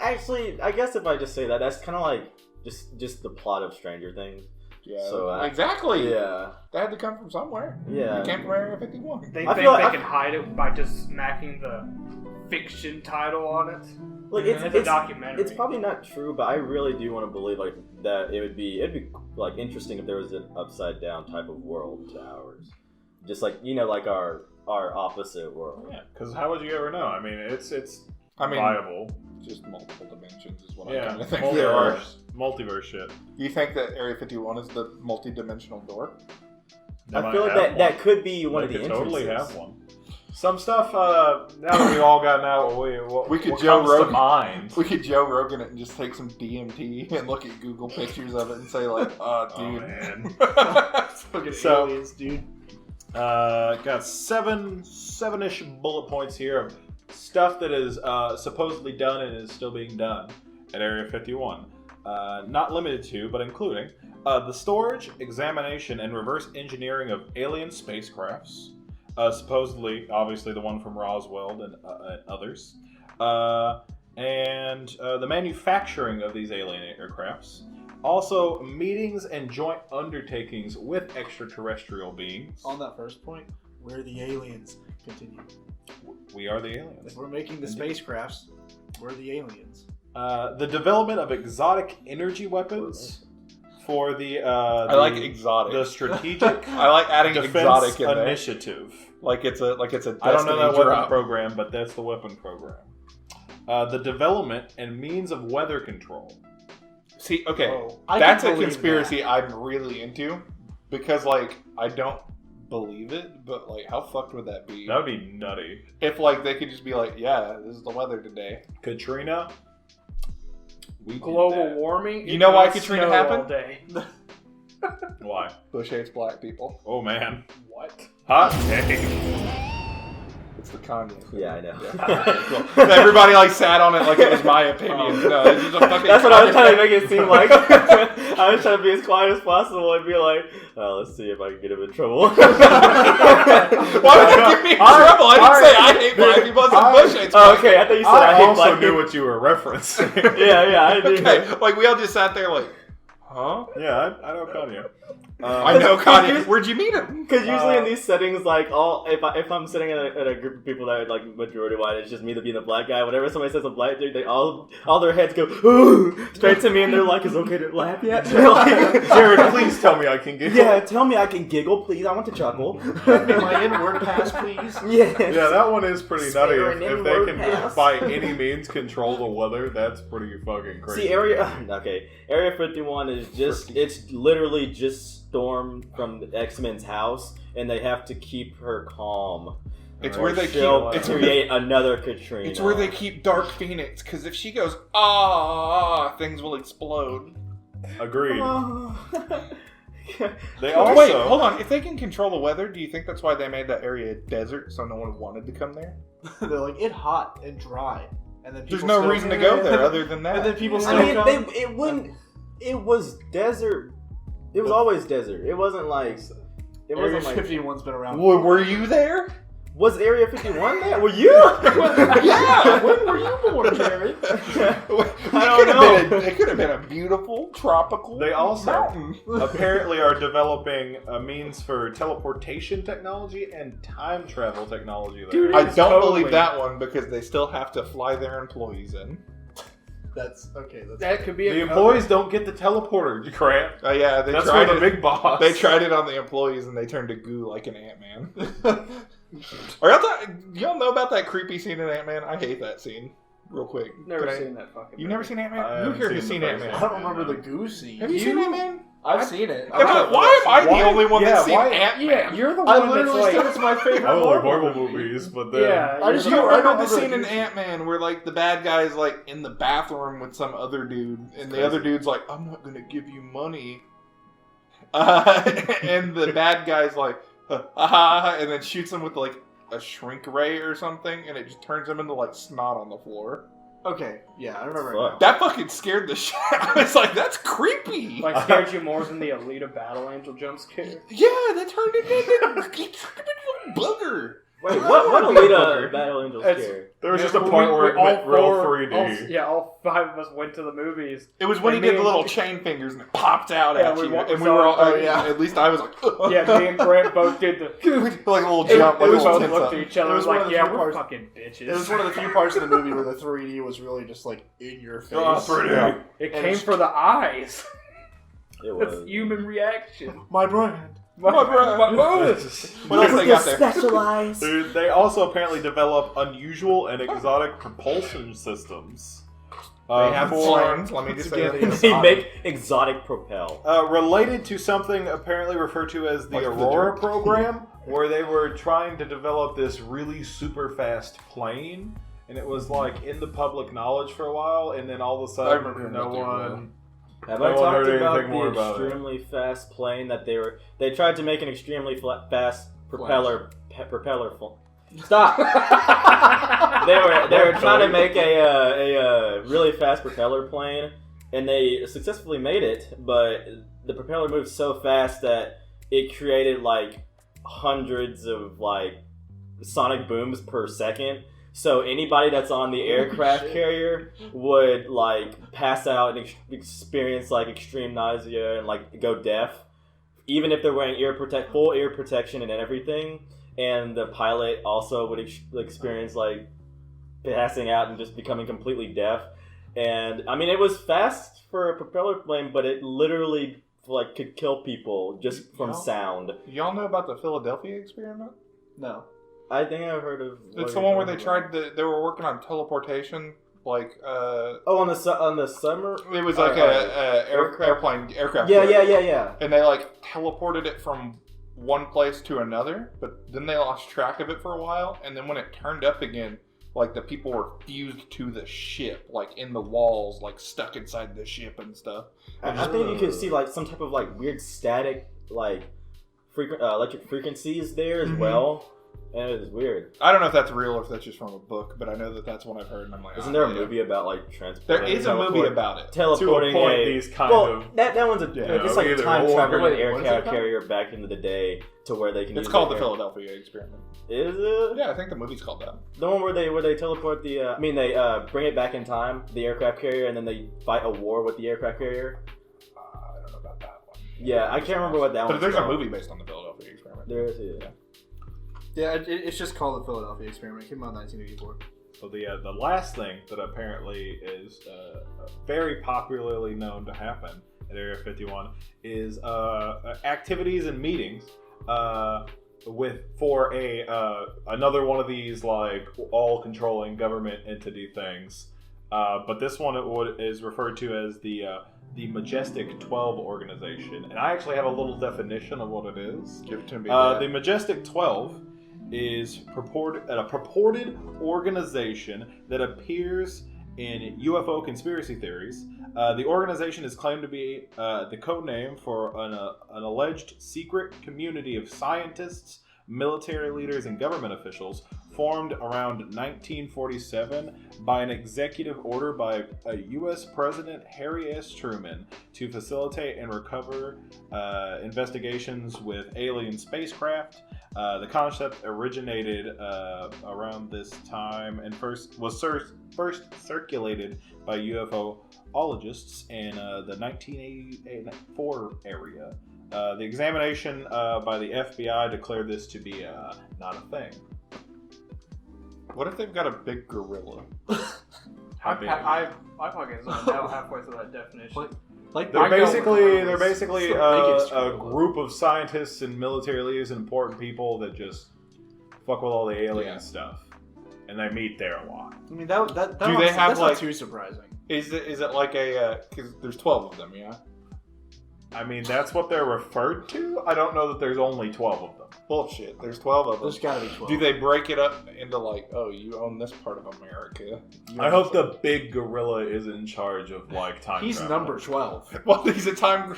Actually, I guess if I just say that, that's kind of like just the plot of Stranger Things. Yeah, So, exactly. Yeah, That had to come from somewhere. yeah. It came from Area 51. They I think feel they like- can hide it by just smacking the fiction title on it. Like It's a documentary. It's probably not true, but I really do want to believe like that it'd be like interesting if there was an upside down type of world to ours, just like like our opposite world. Yeah, because how would you ever know? I mean, it's I mean, viable. just multiple dimensions is what I'm Yeah, kind of thinking. multiverse shit. You think that Area 51 is the multi-dimensional door? They I might feel like have that one. could be one They of the could totally entrances. have one. Some stuff. Now that we all got now, We could what Joe comes to Rogan. mind. We could Joe Rogan it and just take some DMT and look at Google pictures of it and say like, oh, Oh dude. man. Fucking So- aliens, dude. Got seven-ish bullet points here of stuff that is supposedly done and is still being done at Area 51. Not limited to, but including the storage, examination, and reverse engineering of alien spacecrafts. Supposedly, obviously, the one from Roswell and others. And the manufacturing of these alien aircrafts. Also, meetings and joint undertakings with extraterrestrial beings. On that first point, we're the aliens. Continue. We are the aliens. If we're making the spacecrafts, we're the aliens. The development of exotic energy weapons for the I like exotic. the strategic I like adding defense exotic in there. initiative. Like it's a I don't know that Destiny weapon drop. program, but that's the weapon program. The development and means of weather control. See, okay, Oh. I that's can a believe conspiracy I'm really into because, like, I don't believe it, but like, how fucked would that be? That would be nutty. If like they could just be like, yeah, this is the weather today. Katrina. We did Global that. warming. You it know why can Katrina snow happened? all day. Why? Bush hates black people. Oh man. What? Hot take. It's the Kanye. thing. Yeah, I know. Cool. Everybody like sat on it like it was my opinion. No, it's just a fucking. That's what I was trying to Kanye make it seem like. I was trying to be as quiet as possible and be like, oh, let's see if I can get him in trouble. thing. Why would that get me in trouble? I didn't say I hate black people. I said Bush hates Oh, black okay. I thought you said I I hate also black knew people. what you were referencing. Yeah, I did. Okay, like we all just sat there like, Huh? Yeah, I know Kanye. I know Kanye. Where'd you meet him? Because usually in these settings, like if I'm sitting in a group of people that are like majority white, it's just me being the black guy. Whenever somebody says a black dude, they all their heads go ooh straight to me, and they're like, "Is it okay to laugh yet?" They're like, Jared, please tell me I can giggle. yeah, tell me I can giggle, please. I want to chuckle. Am I in word pass, please? Yes. Yeah, that one is pretty nutty. Sparing If any they word can pass. by any means control the weather, that's pretty fucking crazy. See, Area 51 is it's literally just Storm from the X-Men's house, and they have to keep her calm. It's or where they keep. she'll It's create another Katrina. It's where they keep Dark Phoenix, because if she goes things will explode. Agreed. They Oh, also wait, hold on. If they can control the weather, do you think that's why they made that area desert so no one wanted to come there? They're like, it's hot and dry. And then There's people no still- reason to go there other than that. And then people still I mean, come. it wouldn't. It was desert. It was always desert. It wasn't like. It Area wasn't like. 51's been around. Were you there? Was Area 51 there? Were you? Yeah. When were you born, Jared? I don't know. It could have been a beautiful tropical They also mountain. apparently are developing a means for teleportation technology and time travel technology there. Dude, I It's don't totally- believe that one because they still have to fly their employees in. That's okay. That could be the a employees don't get the teleporter, Grant. Yeah, they That's tried for the it. big boss. They tried it on the employees and they turned to goo like an Ant-Man. Y'all know about that creepy scene in Ant-Man? I hate that scene. Real quick. Never seen that fucking. You've never seen I Ant-Man? Who haven't here has seen seen the first Ant-Man? I don't remember the goose scene. Have you seen Ant-Man? I've seen it. Why am I the only one that's seen why- Ant-Man? Yeah, you're the I one that's literally said like. it's my favorite I don't like Marvel Marvel movie. movies, but then Yeah, I just You don't remember the remember scene in goose- Ant-Man where like the bad guy's like in the bathroom with some other dude, and the other dude's like, "I'm not gonna give you money," and the bad guy's like, and then shoots him with like a shrink ray or something, and it just turns him into like snot on the floor. Okay, yeah, I remember. it Fuck. now. That fucking scared the shit. I was like, "That's creepy." Like scared you more than the Alita Battle Angel jump scare. Yeah, that turned him into a booger. Wait, what Alita Battle Angel It's- scare? there was Yeah, just a we- point we where it all went real four- 3D. all five of us went to the movies. It was when And he did me the little and- chain fingers and it popped out Yeah, at we you, wa- and we saw were it. all. Oh, yeah. At least I was like, Yeah, me and Grant both did the. like a little It- jump, it like a was little both tense looked up. at each other It was like, one of the yeah, few we're parts- fucking bitches. It was one of the few parts of the movie where the 3D was really just like in your face. Oh, 3D. Yeah. It and came it's- for the eyes. It It's was. human reaction. My brand. My brand. my- What else they got there? Specialized. Dude, they also apparently develop unusual and exotic propulsion systems. They have for- planes. Let me just say Together. that. They make exotic propel. related to something apparently referred to as the Like the Aurora joke. program, where they were trying to develop this really super fast plane, and it was like in the public knowledge for a while, and then all of a I sudden, remember no that too, one. Have No I one talked heard about anything more the about it. extremely fast plane that they tried to make an extremely fast propeller Stop. They were trying to make a really fast propeller plane, and they successfully made it, but the propeller moved so fast that it created like hundreds of like sonic booms per second. So anybody that's on the aircraft carrier would like pass out and experience like extreme nausea and like go deaf, even if they're wearing full ear protection and everything. And the pilot also would experience like passing out and just becoming completely deaf. And I mean, it was fast for a propeller plane, but it literally like could kill people just from sound. Y'all know about the Philadelphia experiment? No. I think I've heard of. It's the one where they tried they were working on teleportation, like Oh, on the summer. it was like a aircraft. Yeah. And they like teleported it from one place to another, but then they lost track of it for a while, and then when it turned up again, like the people were fused to the ship, like in the walls, like stuck inside the ship and stuff. I think you could see like some type of like weird static, like electric frequencies there as well, and it was weird. I don't know if that's real or if that's just from a book, but I know that that's what I've heard, and I'm like, Isn't there a movie about like transport? There is a movie about it. teleporting To a point, a these kind well, of that one's a it's like a either time or. traveling Wait, what is it aircraft called? carrier back into the day to where they can. It's use called the their- Philadelphia experiment. Is it? Yeah, I think the movie's called that. The one where they teleport the they bring it back in time, the aircraft carrier, and then they fight a war with the aircraft carrier. Yeah, I can't remember what that But one's there's a called. movie based on the Philadelphia experiment. There is, yeah. Yeah, it's just called the Philadelphia Experiment. It came out in 1984. So the last thing that apparently is very popularly known to happen at Area 51 is activities and meetings for another one of these like all controlling government entity things. But this one is referred to as the Majestic 12 organization, and I actually have a little definition of what it is. Give it to me. The Majestic 12 is a purported organization that appears in UFO conspiracy theories. The organization is claimed to be the code name for an alleged secret community of scientists, military leaders, and government officials formed around 1947 by an executive order by U.S. President Harry S. Truman to facilitate and recover investigations with alien spacecraft. The concept originated around this time and was first circulated by UFOologists in the 1984 area. The examination by the FBI declared this to be not a thing. What if they've got a big gorilla? I fucking zoned out halfway through that definition. Like They're I go with basically gorillas. a biggest gorilla. group of scientists and military leaders and important people that just fuck with all the alien stuff, and they meet there a lot. I mean, that Do they have, that's like- not too surprising. Is it like a? Because there's 12 of them, yeah. I mean, that's what they're referred to. I don't know that there's only 12 of them. Bullshit. There's 12 of them. There's gotta be 12. Do they break it up into like, oh, you own this part of America? You I own hope this- the big gorilla is in charge of like time. He's travel. number 12. Well, he's a time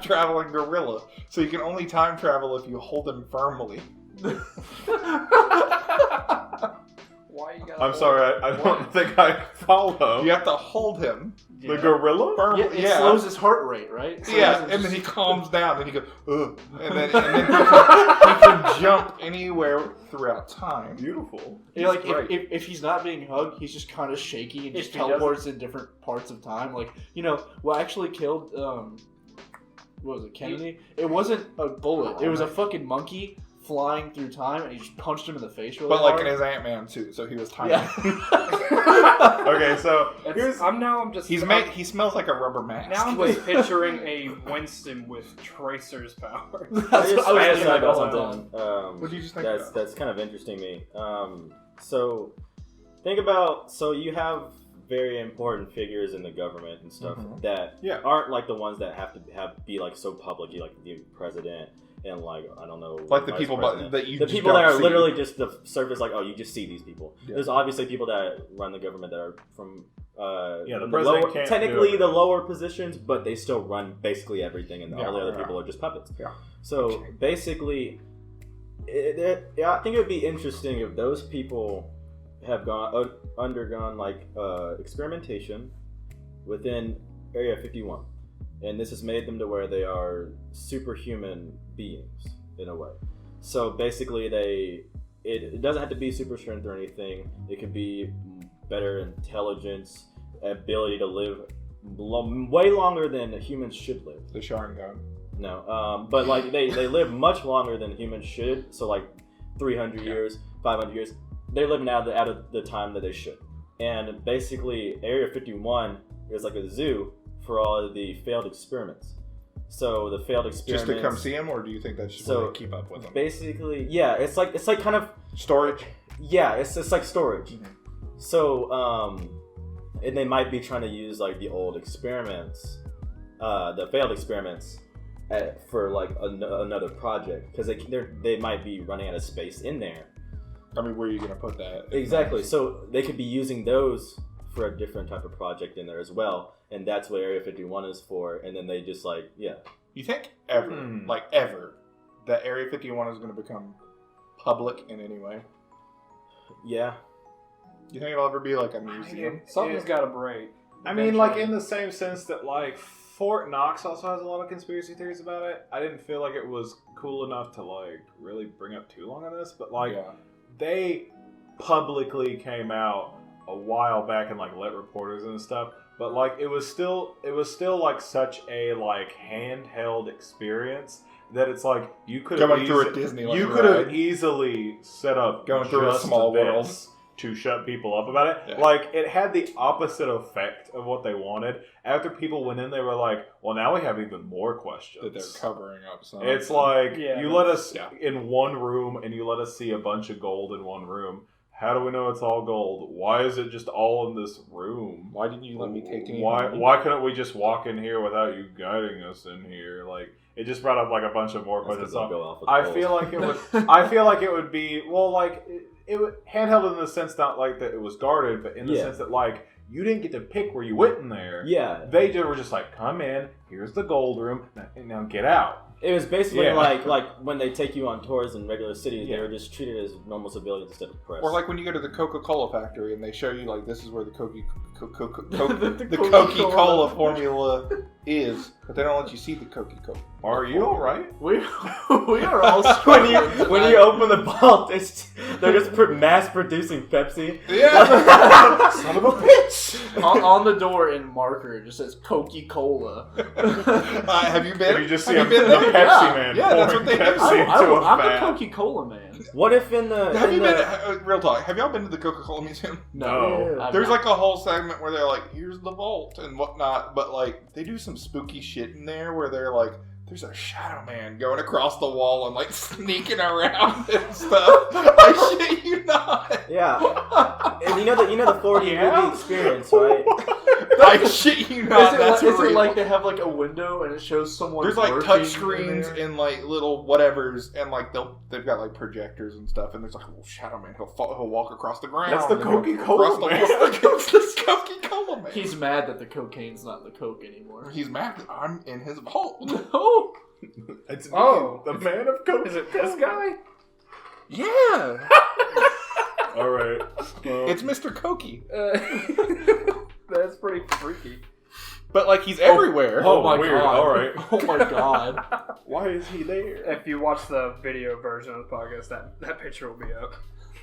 traveling gorilla, so you can only time travel if you hold him firmly. Why you gotta I'm sorry, I don't think I follow. You have to hold him The gorilla? firmly. Yeah, it slows his heart rate, right? So Yeah, doesn't and just- then he calms down, and he goes, ugh. And then he can jump anywhere throughout time. Beautiful. Yeah, like Right. if he's not being hugged, he's just kind of shaky and If just he teleports in different parts of time. Like, you know, what actually killed what was it, Kennedy? It wasn't a bullet. It was a fucking monkey flying through time, and he just punched him in the face really But like hard. in his Ant-Man suit, so he was tiny. Yeah. Okay, so I'm just He smells like a rubber mask. now I'm just picturing a Winston with Tracer's power. I That's just, what I was I just thinking thought about all the something. What did you just think that's about? that's kind of interesting to me. So think about you have very important figures in the government and stuff that aren't like the ones that have to be like so public, like the president and like I don't know, Like the vice people president. that you the just people don't that are see. literally just the surface, like, oh, you just see these people. Yeah. There's obviously people that run the government that are from the the president lower, can't technically do the it. lower positions, but they still run basically everything, and Yeah, all the other yeah. people are just puppets. Yeah. So basically, I think it would be interesting if those people have undergone like experimentation within Area 51, and this has made them to where they are superhuman beings in a way. So basically, it doesn't have to be super strength or anything. It could be better intelligence, ability to live way longer than humans should live. The Sharingan. No, but like they live much longer than humans should. So like 300 years, 500 years, they're living out of the time that they should. And basically, Area 51 is like a zoo for all of the failed experiments. So the failed experiments. Just to come see him, or do you think that's just So, where they keep up with him? Basically, yeah, it's like kind of Storage. yeah, it's like storage. Mhm. So and they might be trying to use like the old experiments, the failed experiments, for like another project because they might be running out of space in there. I mean, where are you going to put that? Exactly. So they could be using those for a different type of project in there as well, and that's what Area 51 is for. And then they just like You think ever, that Area 51 is going to become public in any way? yeah. You think it'll ever be like a museum? Something's got to break. I mean, like in the same sense that like Fort Knox also has a lot of conspiracy theories about it. I didn't feel like it was cool enough to like really bring up too long on this, but like Yeah. they publicly came out a while back and like let reporters and stuff but like it was still like such a like handheld experience that it's like you could have Going through a Disneyland you could have ride. easily set up Going through a just small this world. to shut people up about it. Yeah. Like it had the opposite effect of what they wanted. After people went in, they were like, "Well, now we have even more questions." That they're covering up something. It's like Yeah, you let us yeah. in one room and you let us see a bunch of gold in one room. How do we know it's all gold? Why is it just all in this room? Why didn't you let me take any? Why couldn't we just walk in here without you guiding us in here? Like it just brought up like a bunch of more That's questions. 'cause they'll go off with I gold. feel like it would. I feel like it would be like it would handheld in the sense not like that it was guarded, but in the Yeah. sense that like you didn't get to pick where you went in there. Yeah. They were just like, come in. Here's the gold room. Now get out. It was basically Yeah. like when they take you on tours in regular cities, Yeah. they were just treated as normal civilians instead of press. Or like when you go to the Coca-Cola factory and they show you like this is where the The Coca-Cola formula is, but they don't let you see the Coca-Cola. Are you all right? We are all when struggling you open the vault, they're just mass producing Pepsi. Yeah. son of a bitch on the door in marker it just says Coca-Cola. Have you been? Have you just Have see you been the there? Pepsi man Yeah, that's pouring what they do. Pepsi into a I'm a vat? Coca-Cola man. What if in the Have in you the, been? Real talk. Have y'all been to the Coca-Cola Museum? No. I've There's not. like a whole segment where they're like, "Here's the vault" and whatnot, but like they do some spooky shit in there where they're like, "There's a shadow man going across the wall and like sneaking around and stuff." I shit you not. yeah, and you know the 4D movie experience, right? I shit you not. That's is it real. like they have like a window and it shows someone There's like lurking touch in screens there? and like little whatevers, and like they've got like projectors and stuff, and there's like a little shadow man. He'll walk across the ground. That's the and he'll Coca-Cola across the man. wall. It's the Coca-Cola man. He's mad that the cocaine's not in the Coke anymore. He's mad that I'm in his vault. No. It's me, Oh. the man of Coke. Is it this guy? Yeah. All right. It's Mr. Cokie. That's pretty freaky. But like he's everywhere. Oh, my weird. God. All right. Oh my god. Why is he there? If you watch the video version of the podcast, that picture will be up.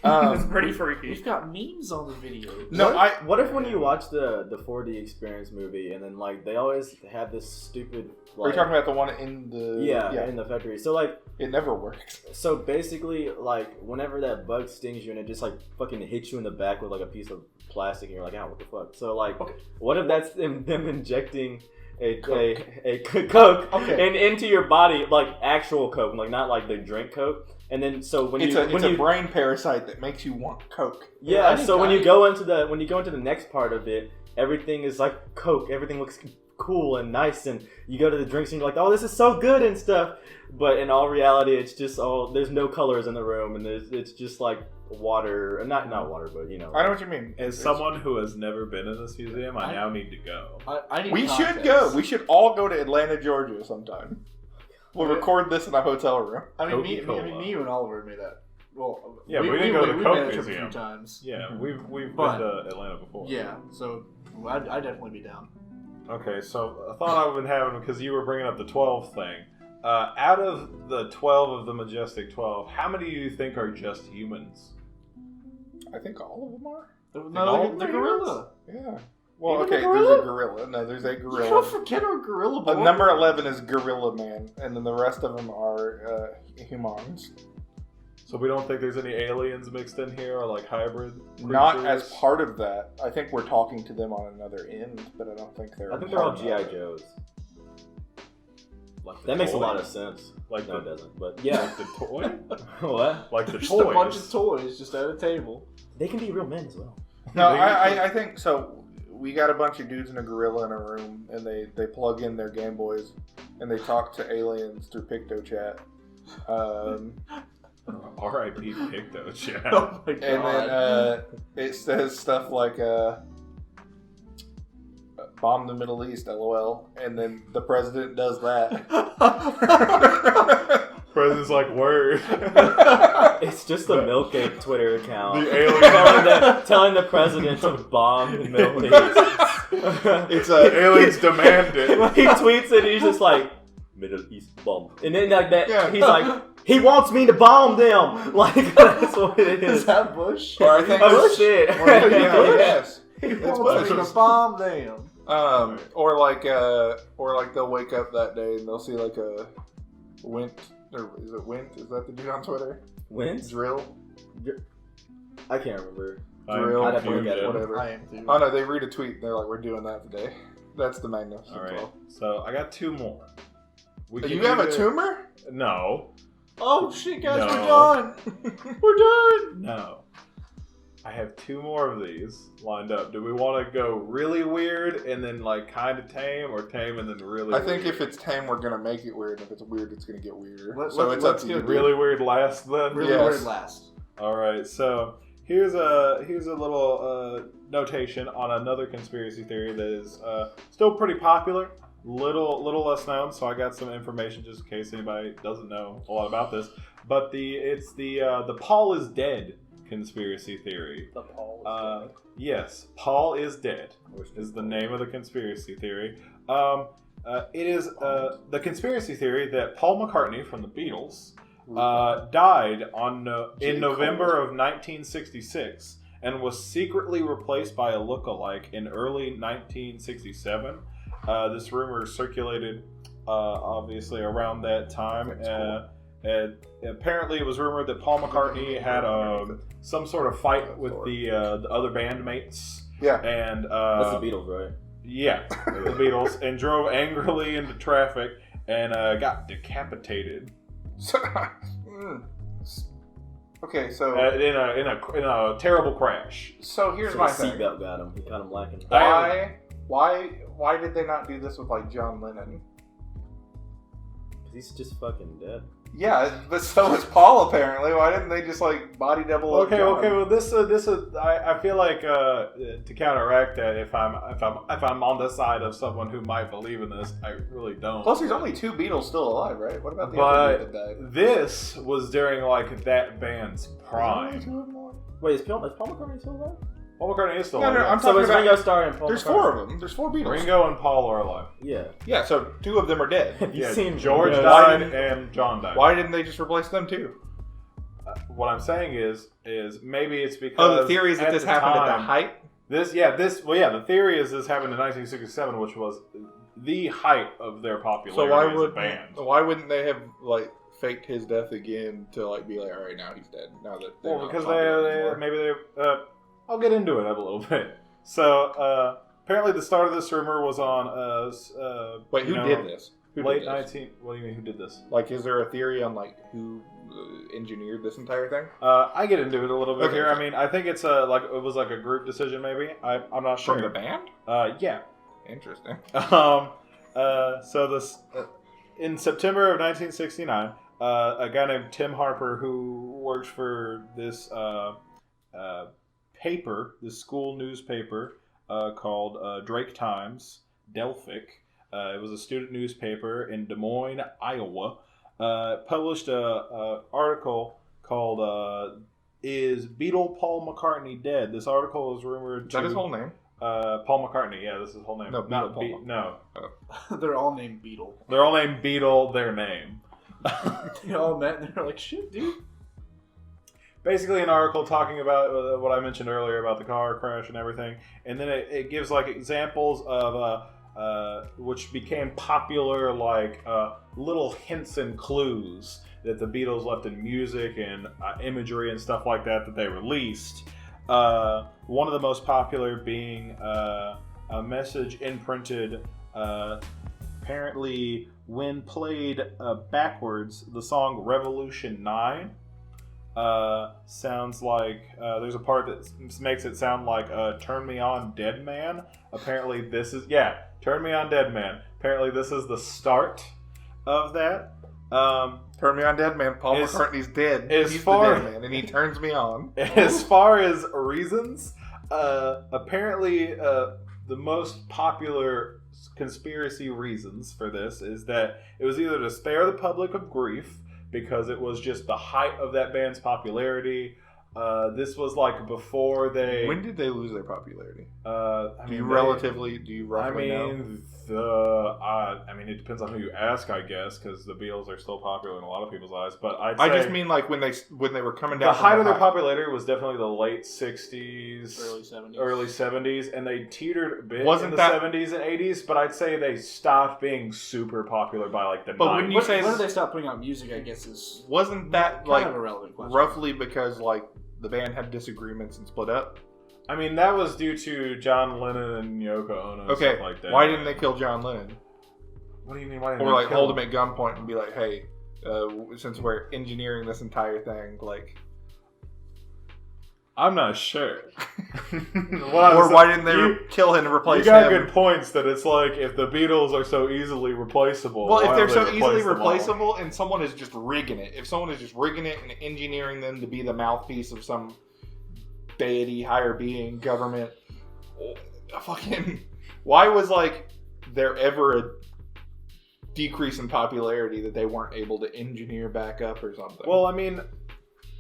It's pretty freaky. We've got memes on the video. No, What if when you watch the 4D experience movie and then like they always have this stupid Are you like talking about the one in the? yeah in the factory? So like It never works. so basically like whenever that bug stings you and it just like fucking hits you in the back with like a piece of plastic and you're like, oh, what the fuck? So like, what if that's them injecting a Coke Okay. and into your body, like actual Coke, like not like they drink Coke. And then so when It's you a brain parasite that makes you want Coke. yeah, so when you go into the next part of it, everything is like Coke. Everything looks cool and nice, and you go to the drinks and you're like, oh, this is so good and stuff. But in all reality, it's just there's no colors in the room, and it's just like water, not water, but you know. I know what you mean. As someone who has never been in this museum, I now need to go. I need We should context. go. We should all go to Atlanta, Georgia sometime. We'll record this in a hotel room. I mean, me, Coca-Cola. you and Oliver made that. Well, Yeah, we didn't go to the we Coke made that trip a Museum. few times. Yeah, we've But- been to Atlanta before. Yeah, so I'd definitely be down. Okay, so a thought I've been having, because you were bringing up the 12 thing. Out of the 12 of the Majestic 12, how many do you think are just humans? I think all of them are. No, the gorilla. Yeah. Well, Even the okay, gorilla? there's a gorilla. No, there's a You don't gorilla. forget our gorilla boy. Number 11 is Gorilla Man, and then the rest of them are humans. So we don't think there's any aliens mixed in here, or like hybrid creatures? Not as part of that. I think we're talking to them on another end, but I don't think they're. I think they're all part of GI it. Joes. Like the That makes a toy? lot of sense. Like No, it the, doesn't. But yeah, like the toy? what? Like the Just toys? a bunch of toys just at a table. They can be real men as well. No, They- I think so. We got a bunch of dudes and a gorilla in a room, and they plug in their Game Boys, and they talk to aliens through PictoChat. R.I.P. Picto Chat. Oh my god. And then it says stuff like bomb the Middle East, LOL. And then the president does that. President's like, word. It's just the Milk Egg Twitter account. The alien. telling the president to bomb the Middle East. It's The aliens demand it. He tweets it and he's just like, Middle East bomb. And then like that, Yeah. he's like, he wants me to bomb them. Like, that's what it is. Is that Bush? Or I think Oh shit. Or, yeah, yes. He It's wants me Bush. to bomb them. Or like they'll wake up that day and they'll see like a Wint, or is it Wint? Is that the dude on Twitter? Wins? Drill? I can't remember. Drill? I'd have to look at it. Whatever. I am too. Oh no, they read a tweet and they're like, we're doing that today. That's the Magnificent All right. 12. So I got two more. We You can have a either- tumor? No. Oh shit, guys, No. we're done. We're done. No. I have two more of these lined up. Do we want to go really weird and then like kind of tame, or tame and then really I think weird? if it's tame, we're gonna make it weird. If it's weird, it's gonna get weirder. Let's It's up to you. do dude. really weird last then? Really Yes. weird last. All right, so here's a little notation on another conspiracy theory that is still pretty popular, little less known. So I got some information just in case anybody doesn't know a lot about this. But it's the Paul is dead conspiracy theory. The Paul. Yes, Paul is dead is the name of the conspiracy theory. It is the conspiracy theory that Paul McCartney from the Beatles died in November of 1966 and was secretly replaced by a look-alike in early 1967. This rumor circulated obviously around that time. And apparently it was rumored that Paul McCartney had some sort of fight with the other bandmates. Yeah. And That's the Beatles, right? yeah, the Beatles, and drove angrily into traffic and got decapitated Okay, so in a terrible crash. so here's So my the thing. seatbelt got him. He caught him lacking. Why did they not do this with like John Lennon? He's just fucking dead. Yeah, but so is Paul apparently. Why didn't they just like body double? up Okay. John? Well, this is. I feel like to counteract that, if I'm on the side of someone who might believe in this, I really don't. Plus, there's only 2 Beatles still alive, right? What about the other dude that died? But this was during like that band's There's only prime. 2 of them alive? Wait, is Paul McCartney still alive? Paul McCartney is still No, no, alive. I'm So talking is about. Ringo Starr and Paul There's McCartney? 4 of them. There's 4 Beatles. Ringo and Paul are alive. Yeah. Yeah, so 2 of them are dead. Have you Yeah, seen George Ringo? died and John died. Why didn't they just replace them too? What I'm saying is maybe it's because Oh, the theory is that at this the happened at the time- height. The theory is this happened in 1967, which was the height of their So popularity as a band. why wouldn't they have like faked his death again to like be like, all right, now he's dead. Now that they're Well, not because popular anymore. I'll get into it a little bit. So apparently, the start of this rumor was on Wait, who did this? Who late did this? 19. What do you mean? Who did this? Like, is there a theory on like who engineered this entire thing? I get into it a little bit Okay. here. I mean, I think it's it was like a group decision, maybe. I'm not sure. From the band? Yeah. Interesting. So this in September of 1969, a guy named Tim Harper, who works for this paper, this school newspaper called Drake Times, Delphic. It was a student newspaper in Des Moines, Iowa. Published a article called "Is Beatle Paul McCartney Dead?" This article is rumored Is to that his whole name? Paul McCartney. Yeah, this is his whole name. No, Not Beatle Paul. No, They're all named Beetle. they're all named Beatle. Their name. They all met and they're like, shit, dude. Basically, an article talking about what I mentioned earlier about the car crash and everything, and then it gives like examples of which became popular, like little hints and clues that the Beatles left in music and imagery and stuff like that they released. One of the most popular being a message imprinted, apparently when played backwards, the song Revolution 9 sounds like, there's a part that makes it sound like Turn Me On Dead Man. Apparently this is, Turn Me On Dead Man. Apparently this is the start of that. Turn me on, dead man. Paul As- McCartney's dead. as He's far- the dead man, and he turns me on. As far as reasons, apparently the most popular conspiracy reasons for this is that it was either to spare the public of grief because it was just the height of that band's popularity, This was like before they. When did they lose their popularity? Do you roughly know? I mean, it depends on who you ask, I guess, because the Beatles are still popular in a lot of people's eyes. But I just mean like when they were coming down. The height of their popularity was definitely the late '60s, early 70s, and they teetered a bit Wasn't in the that- '70s and '80s. But I'd say they stopped being super popular by like the But 90s. when you say when did they stop putting out music? I guess is wasn't that kind like of a relevant question. roughly because like the band had disagreements and split up? I mean, that was due to John Lennon and Yoko Ono and Okay, stuff like that. why didn't they kill John Lennon? What do you mean? Why didn't Or they like kill hold him? him at gunpoint and be like, hey, since we're engineering this entire thing, like. I'm not sure. Or why didn't they kill him and replace You got him? good points that it's like if the Beatles are so easily replaceable. Well, if why they're don't so they easily replace them all? replaceable and someone is just rigging it, if someone is just rigging it and engineering them to be the mouthpiece of some deity, higher being, government, fucking, why was like there ever a decrease in popularity that they weren't able to engineer back up or something? Well, I mean,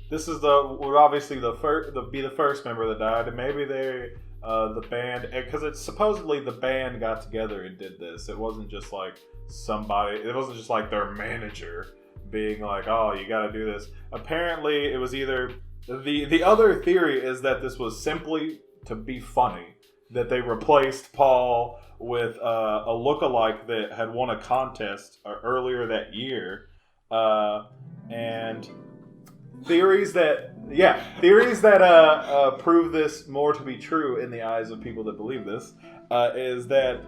this is would obviously the first member that died, and maybe they the band, because it's supposedly the band got together and did this. It wasn't just like somebody. It wasn't just like their manager being like, "Oh, you got to do this." Apparently, it was either the other theory is that this was simply to be funny, that they replaced Paul with a lookalike that had won a contest earlier that year, and theories that prove this more to be true in the eyes of people that believe this is that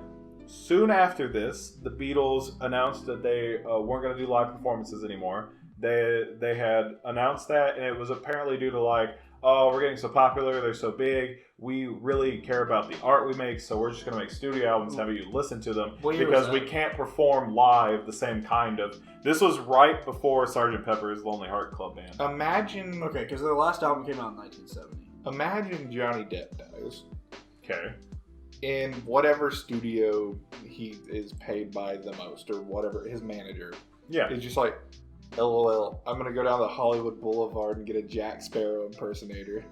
soon after this, the Beatles announced that they weren't going to do live performances anymore. They had announced that, and it was apparently due to like, oh, we're getting so popular, they're so big, we really care about the art we make, so we're just going to make studio albums, have you listen to them, because we can't perform live the same kind of... This was right before Sgt. Pepper's Lonely Heart Club Band. Imagine... Okay, because their last album came out in 1970. Imagine Johnny Depp dies. Okay. In whatever studio he is paid by the most, or whatever, his manager. Yeah. It's just like, LOL, I'm going to go down to Hollywood Boulevard and get a Jack Sparrow impersonator.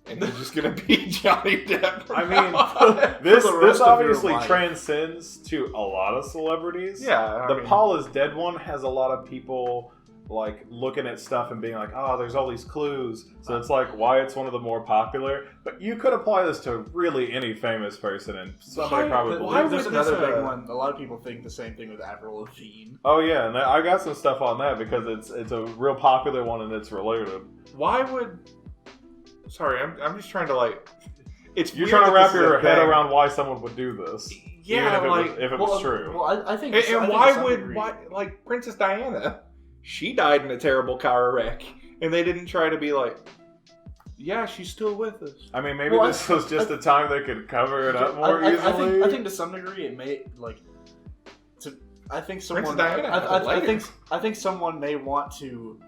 And he's just going to be Johnny Depp. I mean, this obviously transcends to a lot of celebrities. Yeah. The Paul is Dead one has a lot of people like looking at stuff and being like, oh, there's all these clues. So it's like why it's one of the more popular. But you could apply this to really any famous person, and somebody probably believes There's it. another big one. A lot of people think the same thing with Avril Lavigne. Oh yeah, and I got some stuff on that because it's a real popular one and it's related. Why would... Sorry, I'm just trying to like... You're trying to wrap your head around why someone would do this. Yeah, even if it was true. Well, I think... And why would... Like, Princess Diana... She died in a terrible car wreck, and they didn't try to be like, yeah, she's still with us. I mean, maybe this was just a time they could cover it up more easily. I think to some degree it may like. I think someone. Princess I think someone may want to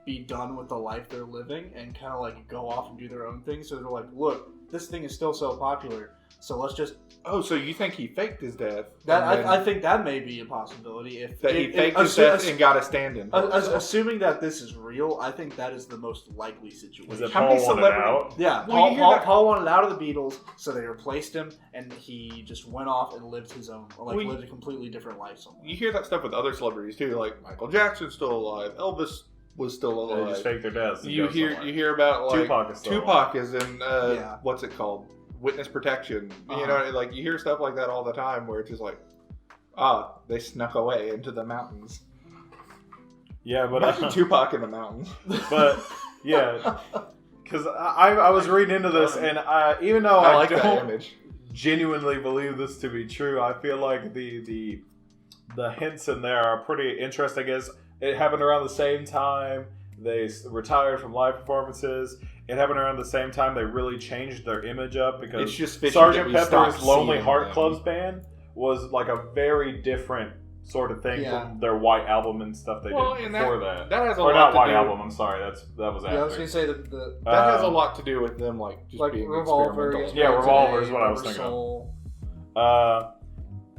be done with the life they're living and kind of like go off and do their own thing. So they're like, look, this thing is still so popular, so let's just. Oh, so you think he faked his death? I think that may be a possibility. If he faked his death and got a stand-in. Assuming that this is real, I think that is the most likely situation. Was it Paul wanted out? Yeah, Well, Paul wanted out of the Beatles, so they replaced him, and he just went off and lived his own, lived a completely different life somewhere. You hear that stuff with other celebrities too, like Michael Jackson's still alive, Elvis was still alive. They just faked their deaths. You hear about like Tupac is in what's it called? Witness protection. You know, like you hear stuff like that all the time where it's just like, they snuck away into the mountains. Yeah, but imagine Tupac in the mountains. But yeah, because I was reading into this, and even though I like don't that image. Genuinely believe this to be true, I feel like the hints in there are pretty interesting. I guess it happened around the same time they retired from live performances. It happened around the same time they really changed their image up because it's just Sgt. Pepper's Lonely Heart Club's band was like a very different sort of thing from their White Album and stuff they did before that. That has a or lot not to White do. Album. I'm sorry, that was after. Yeah, I was gonna say that has a lot to do with them, like just like being Revolver. experimental. Yeah, Revolver is what I was thinking Soul. of.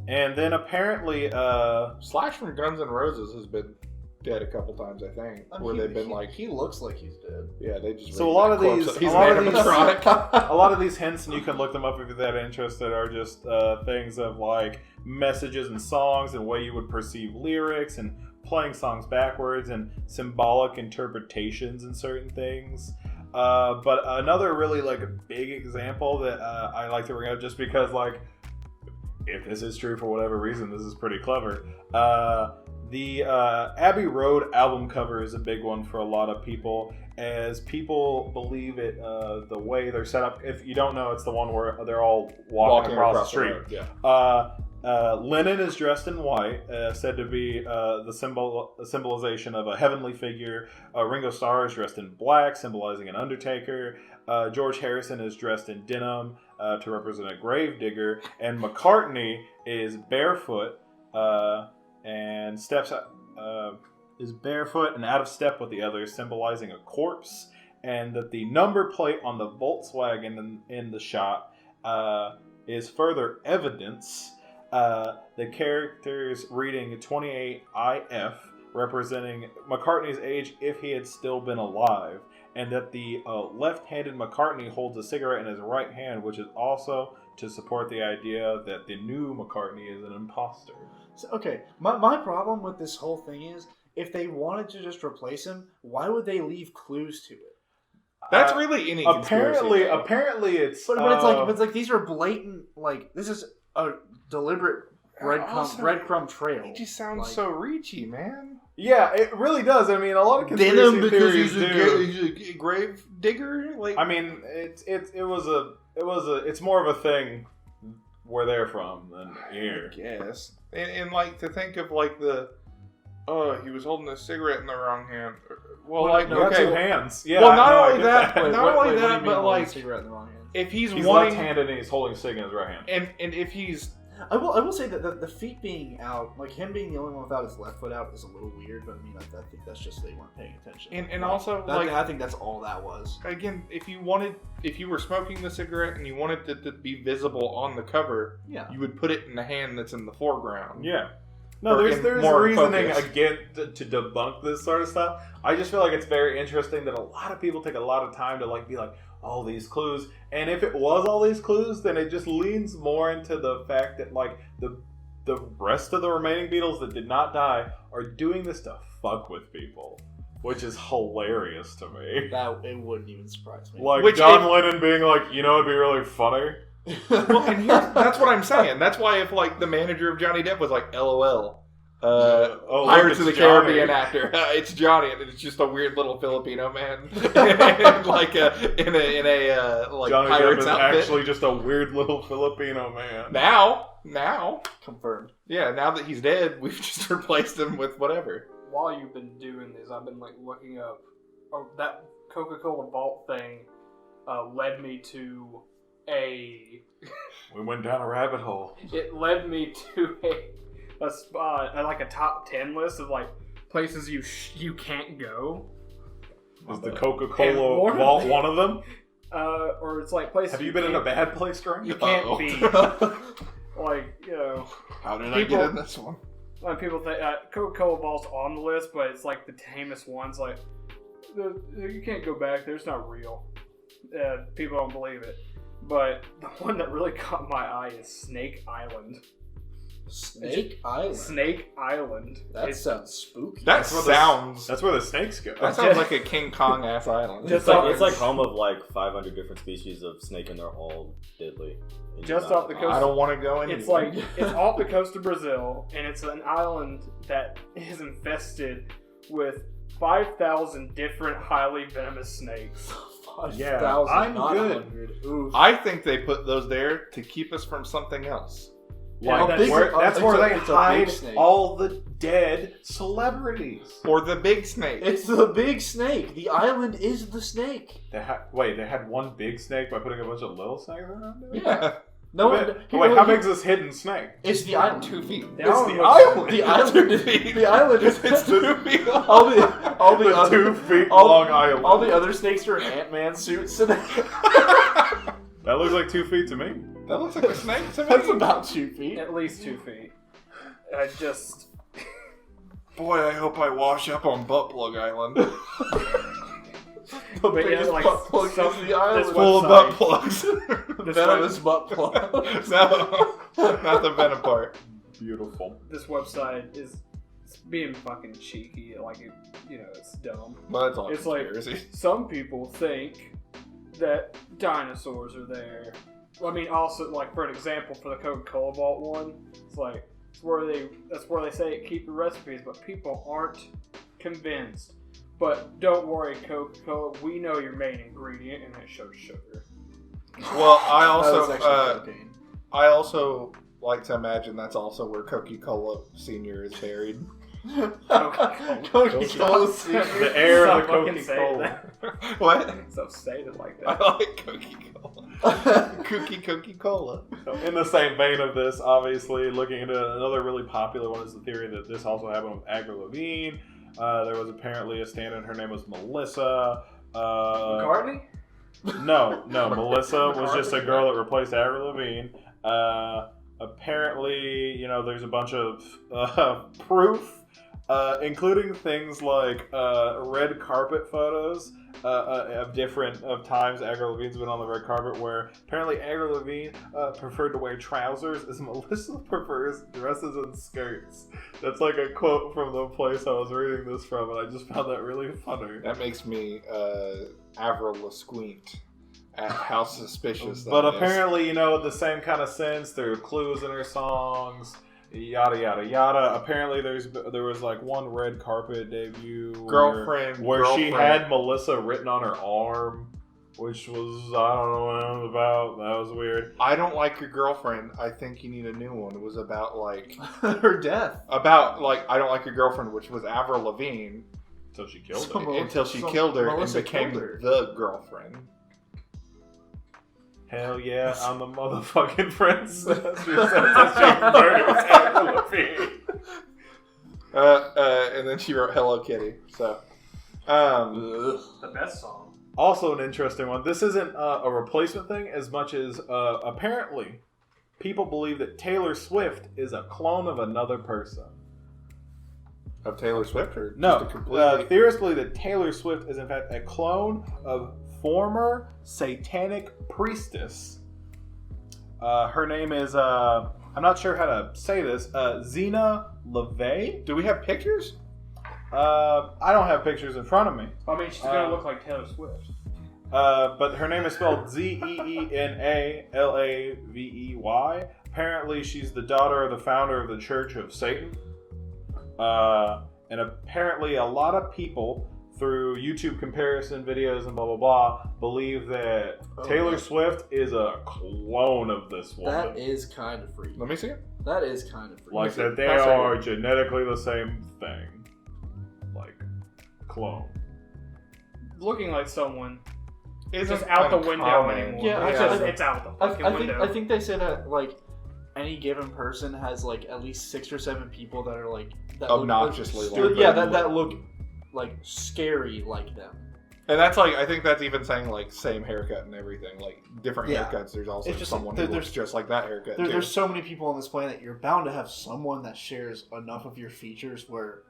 And then apparently, Slash from Guns N' Roses has been dead a couple times, I think, I mean, where they've been like, he looks like he's dead. yeah, they just. So a lot of rigged these, that corpse. He's a lot an of these, animatronic. a lot of these hints, and you can look them up if you're that interested, are just things of like messages and songs and way you would perceive lyrics and playing songs backwards and symbolic interpretations in certain things. But another really like a big example that I like to bring up, just because like if this is true for whatever reason, this is pretty clever. The Abbey Road album cover is a big one for a lot of people, as people believe it the way they're set up. If you don't know, it's the one where they're all walking across the street. road, yeah. Lennon is dressed in white, said to be the symbolization of a heavenly figure. Ringo Starr is dressed in black, symbolizing an undertaker. George Harrison is dressed in denim to represent a gravedigger. And McCartney is barefoot and is barefoot and out of step with the others, symbolizing a corpse. And that the number plate on the Volkswagen in the shot is further evidence. The characters reading 28IF, representing McCartney's age if he had still been alive, and that the left-handed McCartney holds a cigarette in his right hand, which is also to support the idea that the new McCartney is an imposter. So, okay, my problem with this whole thing is, if they wanted to just replace him, why would they leave clues to it? That's really any conspiracy. Apparently it's... But it's like these are blatant, like, this is a deliberate breadcrumb trail. He just sounds like, so reachy, man. Yeah, it really does. I mean, a lot of conspiracy theories do. He's a grave digger. Like, I mean, it's more of a thing where they're from than here. Yes, and like to think of like he was holding a cigarette in the wrong hand. Well, like you got okay, two hands. Yeah. well, not no, only that, Wait, not what only do you that, mean but holding a like cigarette in the wrong hand? if he's wanting, left-handed and he's holding a cig in his right hand. and if he's I will say that the feet being out, like him being the only one without his left foot out, is a little weird. But I mean, I think that's just they weren't paying attention. and also like I think that's all that was. Again, if you were smoking the cigarette and you wanted it to be visible on the cover, Yeah. you would put it in the hand that's in the foreground. Yeah. No, Or there's in more reasoning focus. again to debunk this sort of stuff. I just feel like it's very interesting that a lot of people take a lot of time to like be like, oh, these clues. And if it was all these clues, then it just leans more into the fact that like the rest of the remaining Beatles that did not die are doing this to fuck with people, which is hilarious to me. That it wouldn't even surprise me. Like Which John Lennon being like, you know, it'd be really funny. Well, and that's what I'm saying. That's why if like the manager of Johnny Depp was like, LOL, Pirates of the Caribbean actor, it's Johnny, and it's just a weird little Filipino man, like in a like Johnny Depp pirate's is outfit. actually just a weird little Filipino man. Now, Confirmed. yeah, now that he's dead, we've just replaced him with whatever. While you've been doing this, I've been like looking up that Coca-Cola Vault thing. Led me to We went down a rabbit hole. It led me to a spot, like a top 10 list of like places you can't go. Is the And Coca-Cola one of vault them- one of them? Or it's like places Have you been in a bad place, Grant? You can't Uh-oh. be. Like, you know, How did People- I get in this one? when people think Coca-Cola Vault's on the list, but it's like the tamest ones. Like, you can't go back there. It's not real. People don't believe it. But the one that really caught my eye is Snake Island. Snake Island. Snake Island. That sounds spooky. That sounds. That's where the snakes go. That sounds like a King Kong ass island. Just It's like home of like 500 different species of snake, and they're all deadly. And Just you're off the not- coast. I don't want to go in. It's like it's off the coast of Brazil, and it's an island that is infested with 5,000 different highly venomous snakes. Yeah, 5,000, I'm not good. 100. Oof. I think they put those there to keep us from something else. Yeah, Like, that's that's where they it's a big hide snake. all the dead celebrities. Or the big snake. It's the big snake. The island is the snake. They had one big snake by putting a bunch of little snakes around it? Yeah. No one. How big's this hidden snake? It's the island. 2 feet. The It's island the looks- island. The island. The island is. It's 2 feet long. All the The other 2 feet all- long island. all the other snakes are in Ant-Man suits. And That looks like 2 feet to me. That looks like a snake to me. that's about 2 feet. At least 2 feet. Boy, I hope I wash up on Butt Plug Island. The But yeah, biggest like, butt plug some- is the island. this Full of website- butt plugs. Venomous butt plug. No, not the venom part. Beautiful. This website is it's being fucking cheeky. Like, it's dumb. Well, that's all It's like- conspiracy. Some people think that dinosaurs are there. I mean, also, like, for an example, for the Coca-Cola Vault one, it's like, that's where they say keep your recipes, but people aren't convinced. But don't worry, Coca-Cola, we know your main ingredient, and it shows sugar. Well, I That was also actually cocaine. I also like to imagine that's also where Coca-Cola Senior is buried. Coca-Cola The air of the Stop fucking saying Coca-Cola. What? So say it like I that. like Coca-Cola. Coca-Cola. In the same vein of this, obviously, looking into another really popular one is the theory that this also happened with Avril Lavigne. There was apparently a stand-in. Her name was Melissa. McCartney? No, Melissa was just a girl that replaced Avril Lavigne. Apparently, there's a bunch of proof, including things like red carpet photos of times Avril Lavigne's been on the red carpet, where apparently Avril Lavigne preferred to wear trousers, as Melissa prefers dresses and skirts. That's like a quote from the place I was reading this from, and I just found that really funny. That makes me Avril Lasquint at how suspicious that But is. apparently, the same kind of sense. There are clues in her songs, yada yada yada. Apparently, there was like one red carpet debut where she had Melissa written on her arm, which was, I don't know what it was about. That was weird. I don't like your girlfriend. I think you need a new one. It was about like Her death. I don't like your girlfriend, which was Avril Lavigne Until she killed So her. until she So killed her and Melissa became killed her. the girlfriend. Hell yeah, I'm the motherfucking princess. She said that she murdered Avril Lavigne. And then she wrote Hello Kitty. So, The best song. Also an interesting one. This isn't a replacement thing as much as apparently people believe that Taylor Swift is a clone of another person. of Taylor Swift, or No, just a completely theorists believe that Taylor Swift is in fact a clone of former satanic priestess. Her name is, I'm not sure how to say this, Zena LeVay? Do we have pictures? I don't have pictures in front of me. I mean, she's gonna look like Taylor Swift. But her name is spelled Zeenalavey. Apparently, she's the daughter of the founder of the Church of Satan. And apparently, a lot of people, through YouTube comparison videos and blah, blah, blah, believe that Taylor Swift is a clone of this woman. That is kind of freaky. Let me see it. That is kind of freaky. Like that they Pass are over. genetically the same thing. Like, clone. Looking like someone It's just out the window anymore. Yeah, It's out the fucking window. I think they say that like any given person has like at least 6 or 7 people that are like that Obnoxiously look, like yeah, them. that look like scary like them. And that's like, I think that's even saying like same haircut and everything, like different Yeah. haircuts. There's also It's just someone like, who looks just like that haircut too. There's so many people on this planet. You're bound to have someone that shares enough of your features where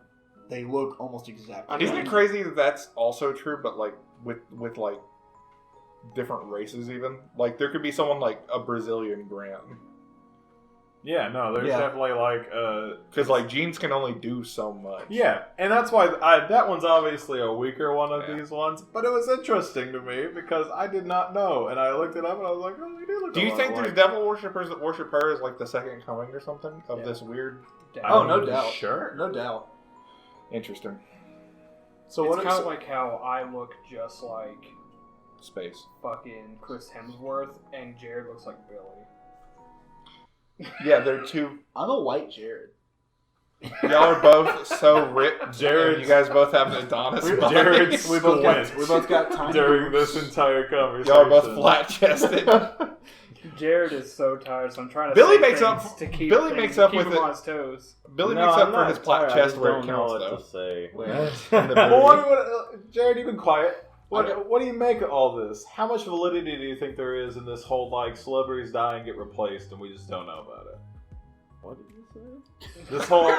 they look almost exactly. Isn't like it you. crazy that that's also true, but like with like different races even? Like there could be someone like a Brazilian Grant. Yeah, no, there's Yeah. definitely like Because like genes can only do so much. yeah, and that's why that one's obviously a weaker one of these ones. But it was interesting to me because I did not know, and I looked it up and I was like, oh, they do look. Do a you lot think alike. there's devil worshippers that worship her as like the second coming or something of this weird? Oh, no doubt. Sure. No doubt. Interesting So it's what? kind of like how I look just like space. fucking Chris Hemsworth, and Jared looks like Billy. Yeah, they're two. I'm a white Jared. Y'all are both so ripped. Jared's- You guys both have an Adonis body. Jared's We both got squint tiny during boobs. this entire conversation. Y'all are both flat chested. Jared is so tired, so I'm trying to. Billy say makes up- things to keep Billy things- makes up keep with him it. on his toes. Billy No, makes I'm up for not his flat tired, I chest just where it don't know counts, what though. to say. In the Well, booty. Jared, you've been quiet. What do you make of all this? How much validity do you think there is in this whole like celebrities die and get replaced and we just don't know about it? What did you say? This whole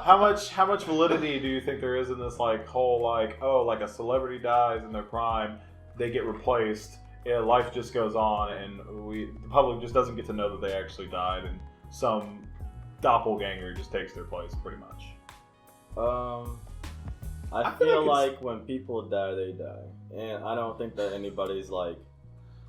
how much validity do you think there is in this like whole like a celebrity dies in their prime, they get replaced, life just goes on, and the public just doesn't get to know that they actually died, and some doppelganger just takes their place pretty much. I feel like when people die, they die, and I don't think that anybody's like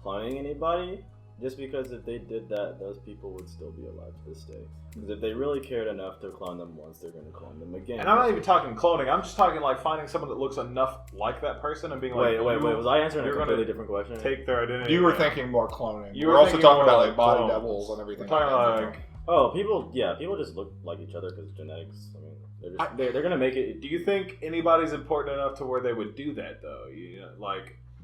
cloning anybody. Just because if they did that, those people would still be alive to this day. Because if they really cared enough to clone them once, they're going to clone them again. And I'm not even talking cloning. I'm just talking like finding someone that looks enough like that person and being like, wait. Was I answering a you're completely gonna different question? take their identity. You were thinking more cloning. You We're were also thinking talking more about like like body clones. doubles and everything. We're talking like that. Oh, people just look like each other because genetics. I mean, they're going to make it. Do you think anybody's important enough to where they would do that though?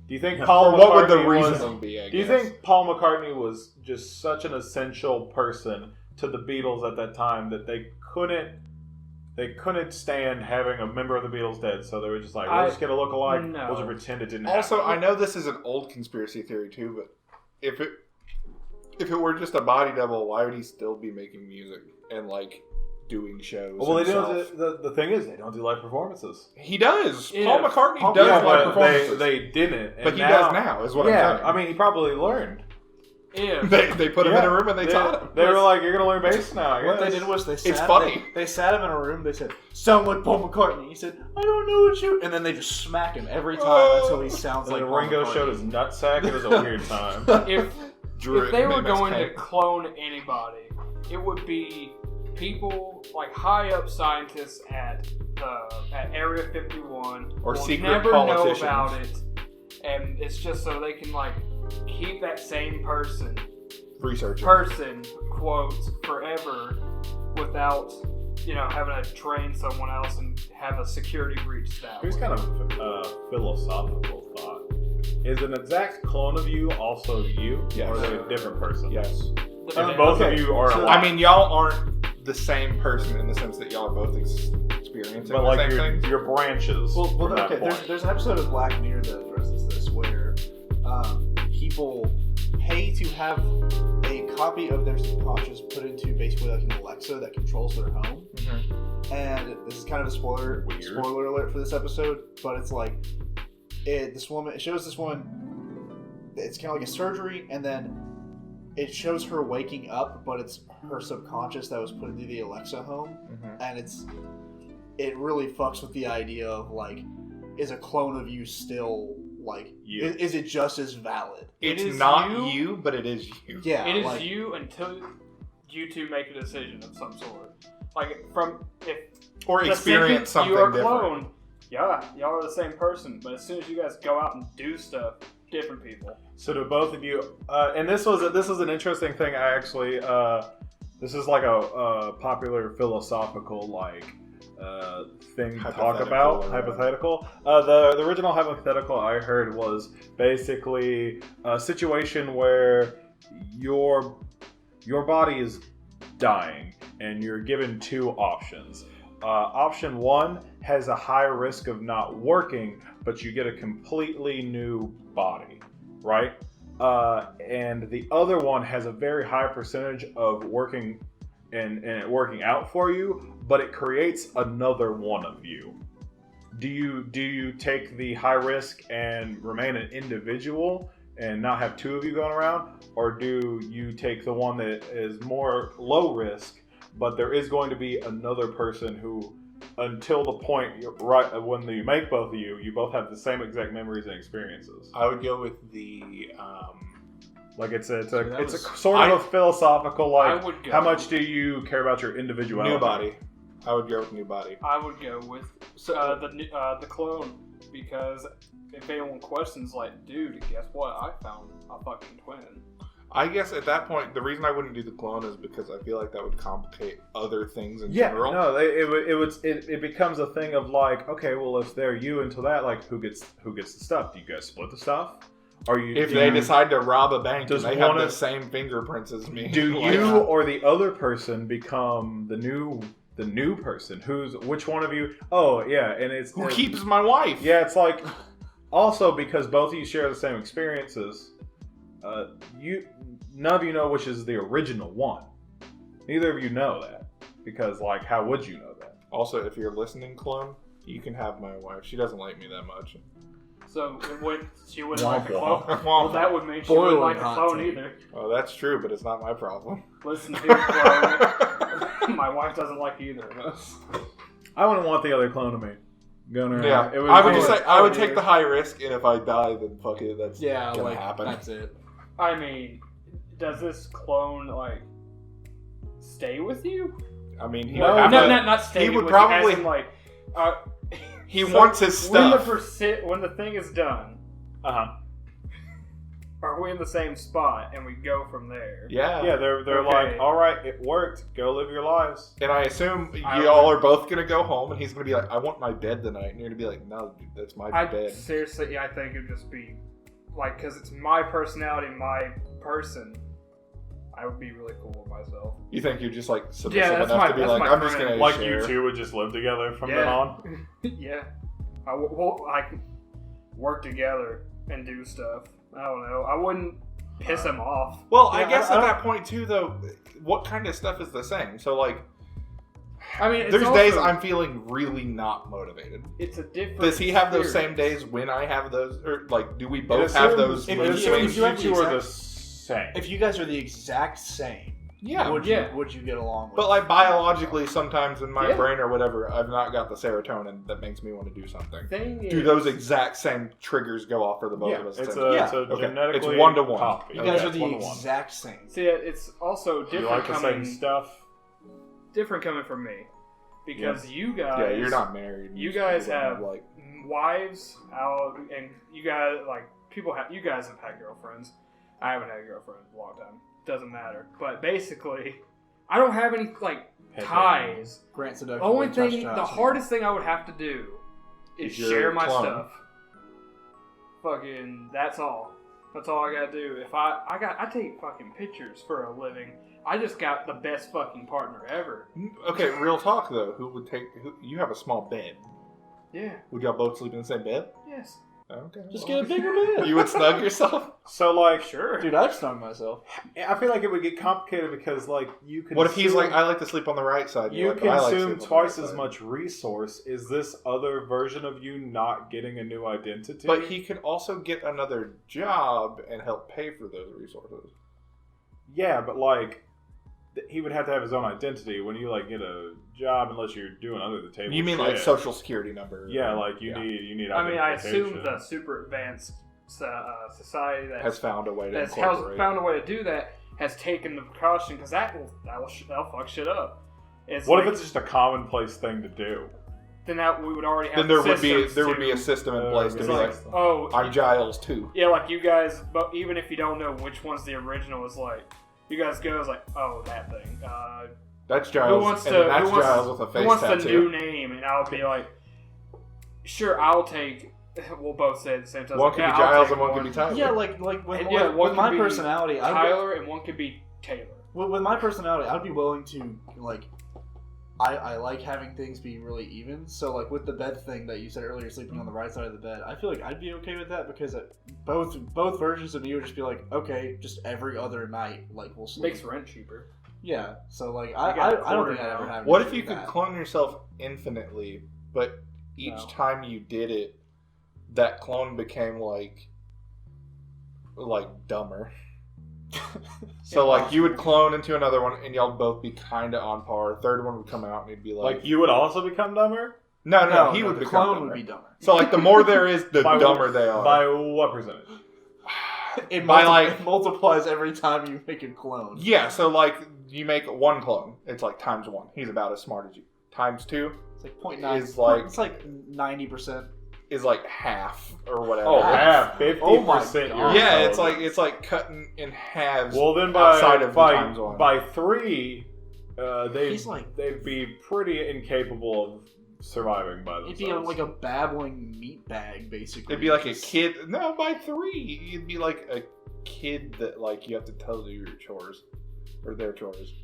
Do you think Yeah, Paul McCartney What would the was? reason be? I Do you guess? think Paul McCartney was just such an essential person to the Beatles at that time that they couldn't stand having a member of the Beatles dead, so they were just like, we're just gonna look alike. No. We'll just pretend it didn't Also, happen. I know this is an old conspiracy theory too, but if it were just a body double, why would he still be making music and like doing shows? Well, they himself? don't. The thing is, they don't do live performances. He does. Yeah. Paul McCartney Paul- does Yeah, live but performances, they didn't. And but he does now. Is what I'm Yeah, saying. I mean, he probably learned. Yeah. They put him in a room and they taught him. They were like, "You're gonna learn bass now." I What they guess." did was It's funny. They sat him in a room. They said, "Sound like Paul McCartney." He said, "I don't know what you." And then they just smack him every time until he sounds And like then Paul Ringo McCartney. showed his nutsack. It was a weird time. If Drew if they it were in going to MSK. clone anybody, it would be people like high up scientists at Area 51 Or will secret never politicians. know about it, and it's just so they can like keep that same person Researcher. quote forever without having to train someone else and have a security breach that Here's way. kind of a philosophical thought. Is an exact clone of you also you? Yes. Or are they a different person? Yes. And both of you are So- alive. I mean, y'all aren't the same person in the sense that y'all are both experiencing but the like same things. your branches. Well, from that okay. point. There's an episode of Black Mirror that addresses this, where people pay to have a copy of their subconscious put into basically like an Alexa that controls their home. Mhm. And this is kind of a spoiler alert for this episode, but it's like it shows this woman. It's kind of like a surgery, and then it shows her waking up, but it's her subconscious that was put into the Alexa home, Mhm. and it really fucks with the idea of like, is a clone of you still like You. is it just as valid? It's is not you. you, but it is you. Yeah, It is like, you until you two make a decision of some sort. Like if Or the experience second something you are different. cloned, y'all are the same person. But as soon as you guys go out and do stuff, different people. So to both of you, and this was an interesting thing. I actually, this is like a popular philosophical like thing to talk about. Hypothetical. The original hypothetical I heard was basically a situation where your body is dying and you're given two options. Option one has a high risk of not working, but you get a completely new body, right? And the other one has a very high percentage of working and it working out for you, but it creates another one of you. Do you take the high risk and remain an individual and not have two of you going around, or do you take the one that is more low risk, but there is going to be another person who, until the point right when you make both of you, you both have the same exact memories and experiences? I would go with the. Like it's a that was- sort of a philosophical I like would go. how much do you care about your individuality? New body. I would go with new body. I would go with the clone, because if anyone questions, like, dude, guess what? I found a fucking twin. I guess at that point, the reason I wouldn't do the clone is because I feel like that would complicate other things in Yeah, general. no, it becomes a thing of like, okay, well, if they're you until that, like, who gets the stuff? Do you guys split the stuff? Are you If they decide to rob a bank Does and they have one the of- same fingerprints as me, do like, you or the other person become the new person? Which one of you? Oh yeah, and it's who keeps my wife? Yeah, it's like also because both of you share the same experiences. None of you know which is the original one. Neither of you know that because, like, how would you know that? Also, if you're listening, clone, you can have my wife. She doesn't like me that much. So she wouldn't like the clone. Well, Well, that would mean she wouldn't like the Boiling clone hot either. well, that's true, but it's not my problem. Listen here, clone. My wife doesn't like either of us. I wouldn't want the other clone to me. Gunner, Yeah, it I would just I say I would would take either. the high risk, and if I die, then fuck it, that's Yeah, gonna like happen. that's it. I mean, does this clone like stay with you? I mean, he No, would have No, to- not stay he would with you, as probably- in, like. He So wants his stuff. When the thing is done, Uh-huh. are we in the same spot and we go from there? Yeah. Yeah, they're Okay. like, all right, it worked. Go live your lives. And I assume I y'all would- are both gonna go home, and he's gonna be like, "I want my bed tonight," and you're gonna be like, "No, dude, that's my bed." Seriously, I think it'd just be like, because it's my personality, my person. I would be really cool with myself. You think you're just like submissive Yeah, that's enough my- to be that's like, my "I'm just friend. gonna Like share." you two would just live together from then Yeah. on. Yeah, we'll like work together and do stuff. I don't know. I wouldn't piss him off. Well, I Yeah, guess I at don't- that point too, though, what kind of stuff is the same? So like, I mean, it's there's also, days I'm feeling really not motivated. It's a different. Does he have those same experience. days when I have those, or like, do we It both have assumes- those? if It you- swings? assumes you have you the two are the exact- same. If you guys are the exact same, Yeah, would Yeah. you get along with? but like biologically, sometimes in my Yeah. brain or whatever, I've not got the serotonin that makes me want to do something. Thing Do is, those exact same triggers go off for the both Yeah, of us? it's too? a, Yeah. it's a Okay. genetically It's 1-to-1. copy. you guys Okay, are the 1-to-1. exact same. See, it's also You different like the coming. same stuff? Different coming from me, because you guys. Yeah, you're not married. You guys don't have like. wives out, and you guys like people have. You guys have had girlfriends. I haven't had a girlfriend in a long time. Doesn't matter. But basically, I don't have any like Hey, ties. Grant The seduction. only and touch thing, the ties. hardest thing I would have to do is Is your share my clone. stuff. Fucking, that's all. That's all I gotta do. If I take fucking pictures for a living. I just got the best fucking partner ever. Okay, real talk though. Who would take? You have a small bed. Yeah. Would y'all both sleep in the same bed? Yes. Okay. Just well, get a bigger bed. You would snug yourself. So, like, Sure. Dude, I've stung myself. I feel like it would get complicated because, like, you can. What if he's like, I like to sleep on the right side? You You're like, I like to consume sleep on the twice right as side. much resource. Is this other version of you not getting a new identity? But he could also get another job and help pay for those resources. Yeah, but like, he would have to have his own identity when you like get a job, unless you're doing under the table. You mean shit. like social security number? Yeah, like you Yeah. need. I mean, I assume identification. the super advanced society that has found a way to that's incorporate. found a way to do that has taken the precaution because that'll fuck shit up. It's What like, if it's just a commonplace thing to do? then that we would already have Then there would be systems there would to- be a system in place to It's be like, like, oh, I'm Giles too. yeah, like you guys, but even if you don't know which one's the original, it's like you guys go, it's like, oh, that thing. That's Who Giles, wants and to? that's who wants, Giles with a who face wants the tattoo. new name? And I'll be like, sure, I'll take. We'll both say it at the same time. One Like, could yeah, be I'll Giles take and one could be Tyler. Yeah, like with, And yeah, with, one with my could be personality, Tyler, and one could be Taylor. with my personality, I'd be willing to like. I like having things be really even. So like with the bed thing that you said earlier, sleeping on the right side of the bed, I feel like I'd be okay with that because both versions of me would just be like, okay, just every other night, like we'll sleep. Makes rent cheaper. Yeah. So like got I a don't quarter think I'd now. ever have. What an if issue you with could that. clone yourself infinitely, but each No. time you did it, that clone became like dumber. So like you would clone into another one, and y'all both be kind of on par. Third one would come out, and it'd be like, Like you would also become dumber no, he would the become clone dumber. would be dumber. So like the more there is, the By- dumber they are. by what percentage? It By, multiplies every time you make a clone. Yeah, so like you make one clone, it's like times 1. He's about as smart as you. Times 2 It's like 0.9. Is like- it's like 90%. is like half or whatever. Oh, half, 50%. Oh my you're God. Yeah, intelligent. it's like cutting in halves. Well, then outside of the by times 1. by 3, He's like- they'd be pretty incapable of surviving by It'd themselves. be like a babbling meat bag, basically. It'd be like a kid. No, by 3, you'd be like a kid that like you have to tell to do your chores or their chores.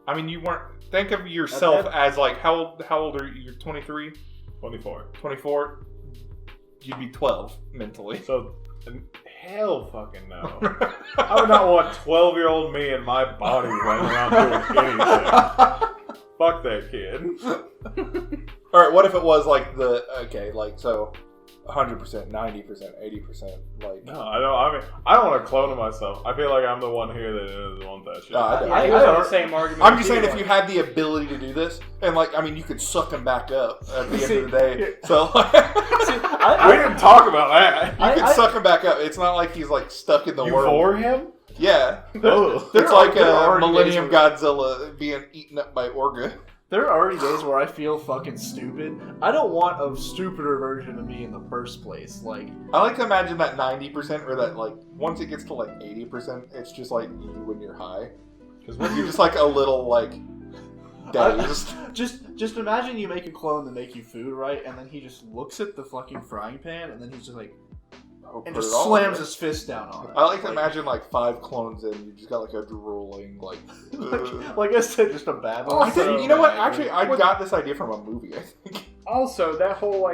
I mean, you weren't. Think of yourself as like how old are you? You're 23, 24. 24. You'd be 12 mentally. So Hell fucking no. I would not want 12-year-old me in my body running around doing anything. Fuck that kid. All right, what if it was like so 100%, 90%, 80%, like... No, I don't. I mean, I don't want to clone myself. I feel like I'm the one here that doesn't want that shit. I was on the same argument. I'm just saying, if you had the ability to do this, and you could suck him back up at the end of the day. So we didn't talk about that. you could suck him back up. It's not like he's like stuck in the You world. for him? Yeah, Oh. it's like there are already Millennium days Godzilla being eaten up by Orga. There are already days where I feel fucking stupid. I don't want a stupider version of me in the first place. Like, I like to imagine that 90%, or that like once it gets to like 80%, it's just like you when you're high, because when you're just like a little like dazed. just imagine you make a clone to make you food, right? And then he just looks at the fucking frying pan, and then he's just like, and just slams his fist down on it. I like to imagine like 5 clones in, you just got like a drooling like. like I said, just a bad one. I think, you know what? Actually, I got this idea from a movie. I think. Also, that whole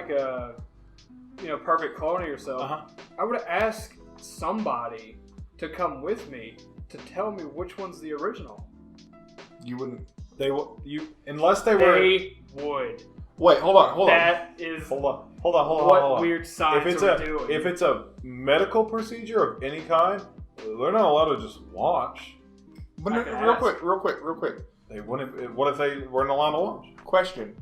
perfect clone of yourself. I would ask somebody to come with me to tell me which one's the original. You wouldn't. Unless they were. They would. Wait, hold on. That is. Hold on. What weird science are we doing? If it's a medical procedure of any kind, they're not allowed to just watch. But real quick. They wouldn't. What if they weren't allowed to watch? Question.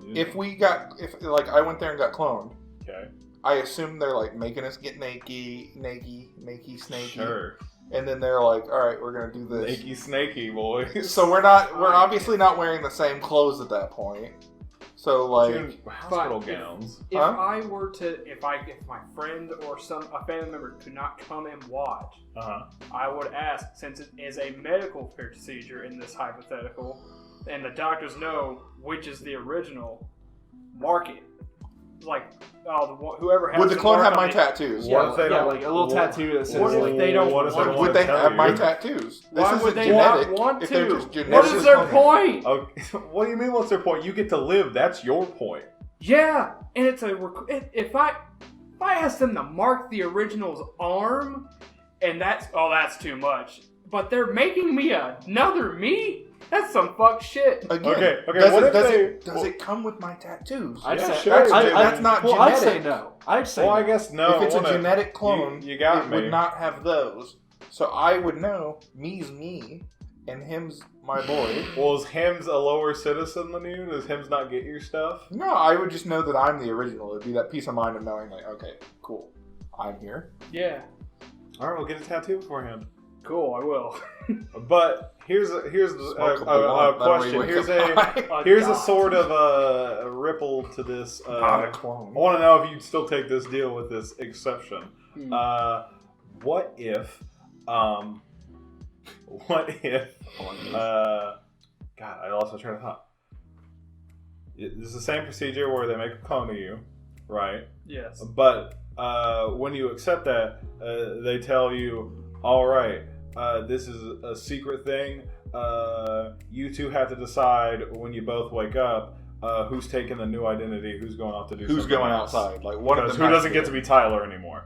Yeah. If I went there and got cloned, Okay. I assume they're like making us get naked, snaky. Sure. And then they're like, all right, we're gonna do this. Nakey snaky boys. So we're obviously not wearing the same clothes at that point. So like hospital gowns. If I were to, if my friend or a family member could not come and watch, I would ask, since it is a medical procedure in this hypothetical, and the doctors know which is the original, mark it. Like, whoever has. Would the clone mark have on my it- tattoos? What if they don't? like a little tattoo that says. What if like, they don't What if they want don't Would want they to tell have my you? tattoos? Why This would is they genetic. want If to? they're just What genetic is their cloning. point? Okay. What do you mean? What's their point? You get to live. That's your point. Yeah, and it's if I ask them to mark the original's arm, and that's too much. But they're making me another me. That's some fuck shit. Again, Okay, does it come with my tattoos? I'd Yeah, say, sure. That's not well, genetic. I'd say no. I'd say Well, no. I guess no. If it's a genetic clone, you got it me. would not have those. So I would know me's me and him's my boy. Well, is Hims a lower citizen than you? Does Hims not get your stuff? No, I would just know that I'm the original. It'd be that peace of mind of knowing, like, okay, cool, I'm here. Yeah, All right, we'll get a tattoo for him. cool. I will. But here's Smoke a blunt, that way question. you wake Here's up a high. here's a sort of a ripple to this. Not a I clone. want to know if you'd still take this deal with this exception. Hmm. What if God, I lost my train of thought. It's the same procedure where they make a clone of you, right? Yes. But when you accept that, they tell you, all right, this is a secret thing. You two have to decide when you both wake up who's taking the new identity, who's going off to do Who's something going else. outside? Like one of Because them who has doesn't get to be Tyler anymore?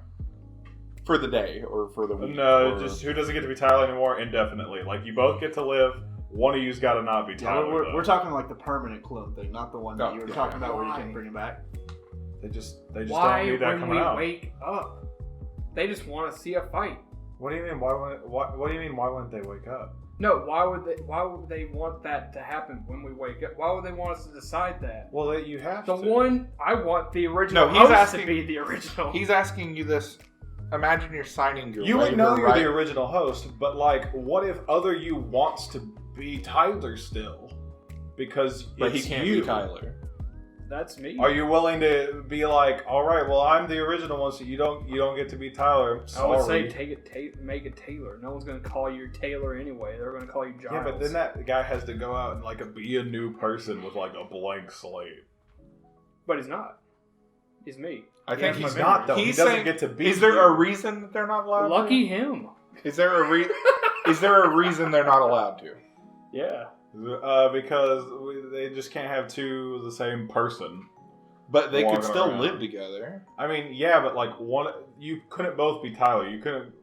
for the day or for the week? No, or... just who doesn't get to be Tyler anymore indefinitely. Like, you both get to live. One of you's got to not be Yeah, Tyler. though. we're talking like the permanent clone thing, not the one that Oh, you were yeah. talking about where you Why? can bring it back. They just Why, don't need that when coming we out. wake up, they just want to see a fight? What do you mean? What do you mean? Why wouldn't they wake up? No, why would they want that to happen when we wake up? Why would they want us to decide that? Well, you have The to. one I want the original No, he's host asking- to be the original. He's asking you this. Imagine you're signing your You would waiver, know you're right? the original host, but like, what if other you wants to be Tyler still? Because But he it's can't you. be Tyler. That's me. Are you willing to be like, all right, well, I'm the original one, so you don't get to be Tyler. I Sorry. would say make it Taylor. No one's gonna call you Taylor anyway. They're gonna call you Giles. Yeah, but then that guy has to go out and like be a new person with like a blank slate. But he's not. He's me. I think He's he's not though. He's he doesn't saying, get to be. Is there you. a reason that they're not allowed? Lucky him. To? Is there a Is there a reason they're not allowed to? Yeah. Because they just can't have two of the same person. But they could walking still around. live together. I mean, yeah, but like you couldn't both be Tyler. You couldn't.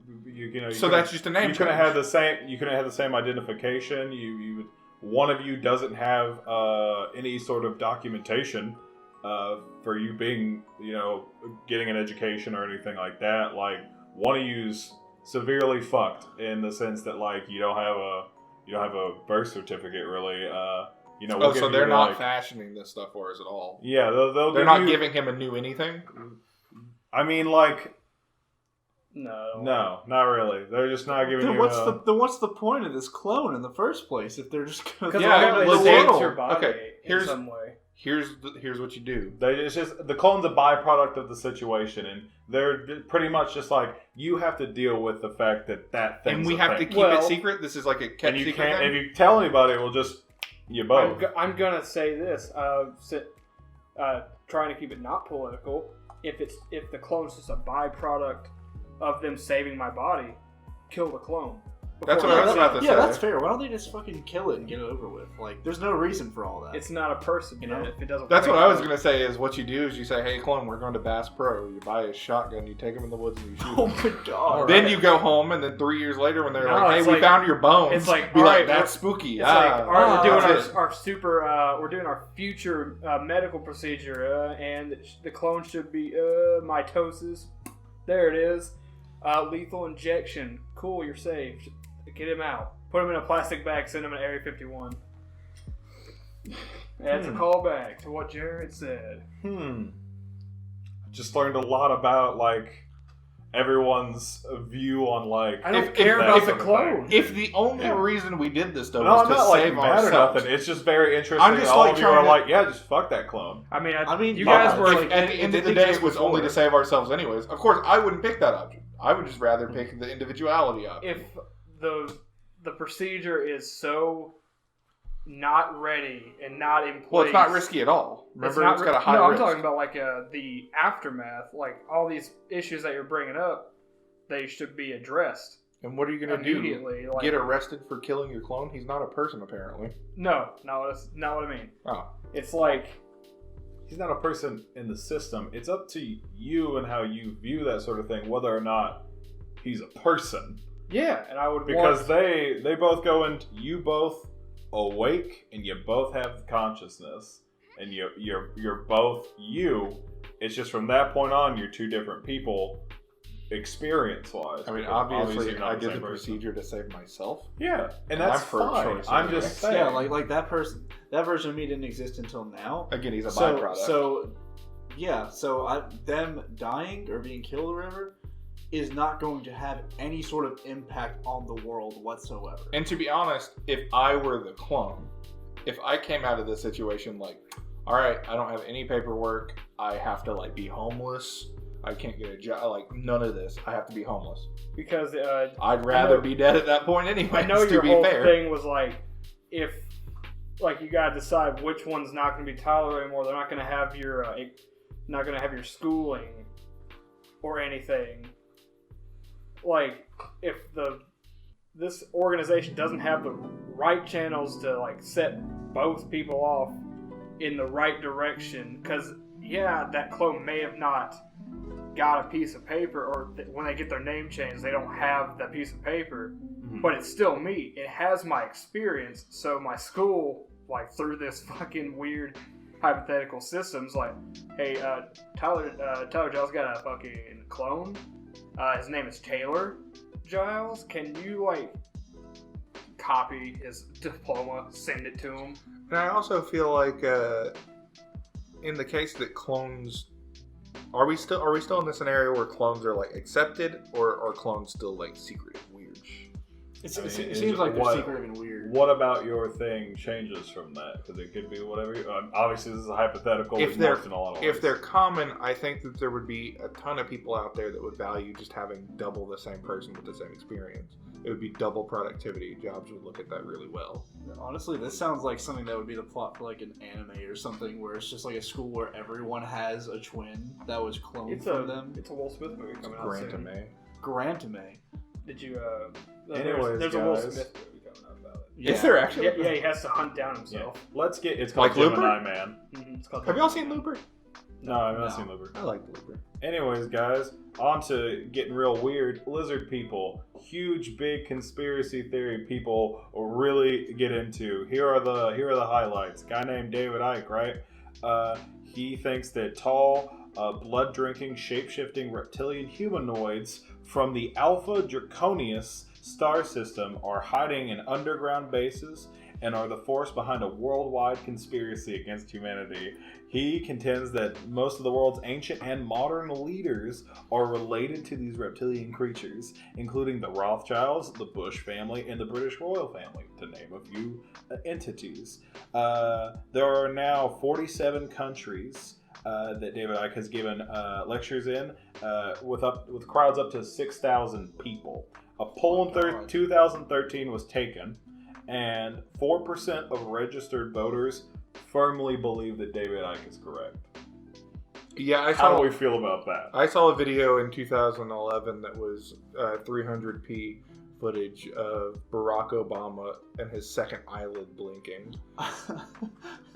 So that's just a name You change. couldn't have the same. You couldn't have the same identification. One of you doesn't have any sort of documentation for you being, getting an education or anything like that. Like one of you's severely fucked in the sense that like you don't have a birth certificate really. We'll so give they're you, not like, fashioning this stuff for us at all. Yeah, they'll They're give not you, giving him a new anything. I mean, like. No, not really. They're just not giving Then you. what's the point of this clone in the first place if they're just going Because Yeah, they well, change well, your body okay, in here's- some way. Here's what you do. It's just the clone's a byproduct of the situation, and they're pretty much just like you have to deal with the fact that thing's And we a have to thing. keep Well- it secret. This is like a kept And you secret can't. thing? If you tell anybody, we'll just you both. I'm gonna say this. Trying to keep it not political. If the clone's just a byproduct of them saving my body, kill the clone. That's what Before I was they- about to Yeah, say. that's fair. Why don't they just fucking kill it and get it over with? Like, there's no reason for all that. It's not a person, You know? If it doesn't. That's work what I was out. going to say is what you do is you say, hey, clone, we're going to Bass Pro. You buy a shotgun, you take him in the woods, and you shoot Oh him. my god. Then you go home, and then 3 years later when they're No, like, hey, it's we like- found your bones. it's like, be all like, right, that's spooky. It's like, all right, we're that's doing it. our super, we're doing our future medical procedure, and the clone should be mitosis. There it is. Lethal injection. Cool, you're saved. Get him out. Put him in a plastic bag. Send him to Area 51. That's a callback to what Jared said. Just learned a lot about like everyone's view on like. I don't If- care if- about if- the clone. If the only Yeah. reason we did this, though, No, was I'm to not like save mad or ourselves. nothing. It's just very interesting. I'm just, all like, of you are trying to- like, yeah, just fuck that clone. I mean, you yeah, guys were. If at the end of the day, it was only to save ourselves anyways. Of course, I wouldn't pick that option. I would just rather pick the individuality option. If the procedure is so not ready and not in place. Well, it's not risky at all. Remember, it's got a high no, risk. I'm talking about like the aftermath, like all these issues that you're bringing up. They should be addressed And what are you going to do? immediately. Like, Get arrested for killing your clone? He's not a person, apparently. No, that's not what I mean. Oh. It's like He's not a person in the system. It's up to you and how you view that sort of thing, whether or not he's a person. yeah, and I would Because want, they both go into you both awake and you both have consciousness and you're both you. It's just from that point on you're two different people experience wise. I mean, Because obviously, you're not I the did the same person. procedure to save myself. Yeah, and And that's I'm for fine. choice I'm anyway. just saying. Yeah, like that version of me didn't exist until now. Again, he's a byproduct. So them dying or being killed or whatever is not going to have any sort of impact on the world whatsoever. And to be honest, if I were the clone, if I came out of this situation like, all right, I don't have any paperwork, I have to like be homeless, I can't get a job, like none of this, I have to be homeless. because I'd rather be dead at that point anyway. I know to your be whole fair. thing was like, if like you gotta decide which one's not gonna be Tyler anymore. They're not gonna have your schooling or anything. Like if this organization doesn't have the right channels to like set both people off in the right direction, because yeah, that clone may have not got a piece of paper, or when they get their name changed, they don't have that piece of paper. But it's still me. It has my experience. So my school, like through this fucking weird hypothetical systems, like, hey, Tyler Giles got a fucking clone. His name is Taylor Giles. Can you like copy his diploma, send it to him? And I also feel like in the case that clones, are we still in the scenario where clones are like accepted, or are clones still like secretive, weird? It I mean, seems like they're what- secretive and weird. What about your thing changes from that? Because it could be whatever. Obviously, this is a hypothetical. If We've they're morphed in a lot of if ways. they're common, I think that there would be a ton of people out there that would value just having double the same person with the same experience. It would be double productivity. Jobs would look at that really well. Honestly, this sounds like something that would be the plot for like an anime or something, where it's just like a school where everyone has a twin that was cloned from them. It's a Will Smith movie coming out Grant soon. May. Grantame. Did you? Anyways, there's a Will guys. Smith movie coming out about it. Is there actually? Yeah, he has to hunt down Yeah. himself. Let's get. It's called Like Looper? Gemini Man. Mm-hmm. It's called Have y'all seen Looper? No, I've not seen Looper. I like Looper. Anyways, guys, on to getting real weird. Lizard people, huge, big conspiracy theory people really get into. Here are the highlights. Guy named David Icke, right? He thinks that tall, blood-drinking, shape-shifting reptilian humanoids from the Alpha Draconis star system are hiding in underground bases and are the force behind a worldwide conspiracy against humanity. He contends that most of the world's ancient and modern leaders are related to these reptilian creatures, including the Rothschilds, the Bush family, and the British royal family, to name a few entities. There are now 47 countries that David Icke has given lectures in, with crowds up to 6,000 people. A poll in 2013 was taken, and 4% of registered voters firmly believe that David Icke is correct. Yeah, How do we feel about that? I saw a video in 2011 that was 300p footage of Barack Obama and his second eyelid blinking.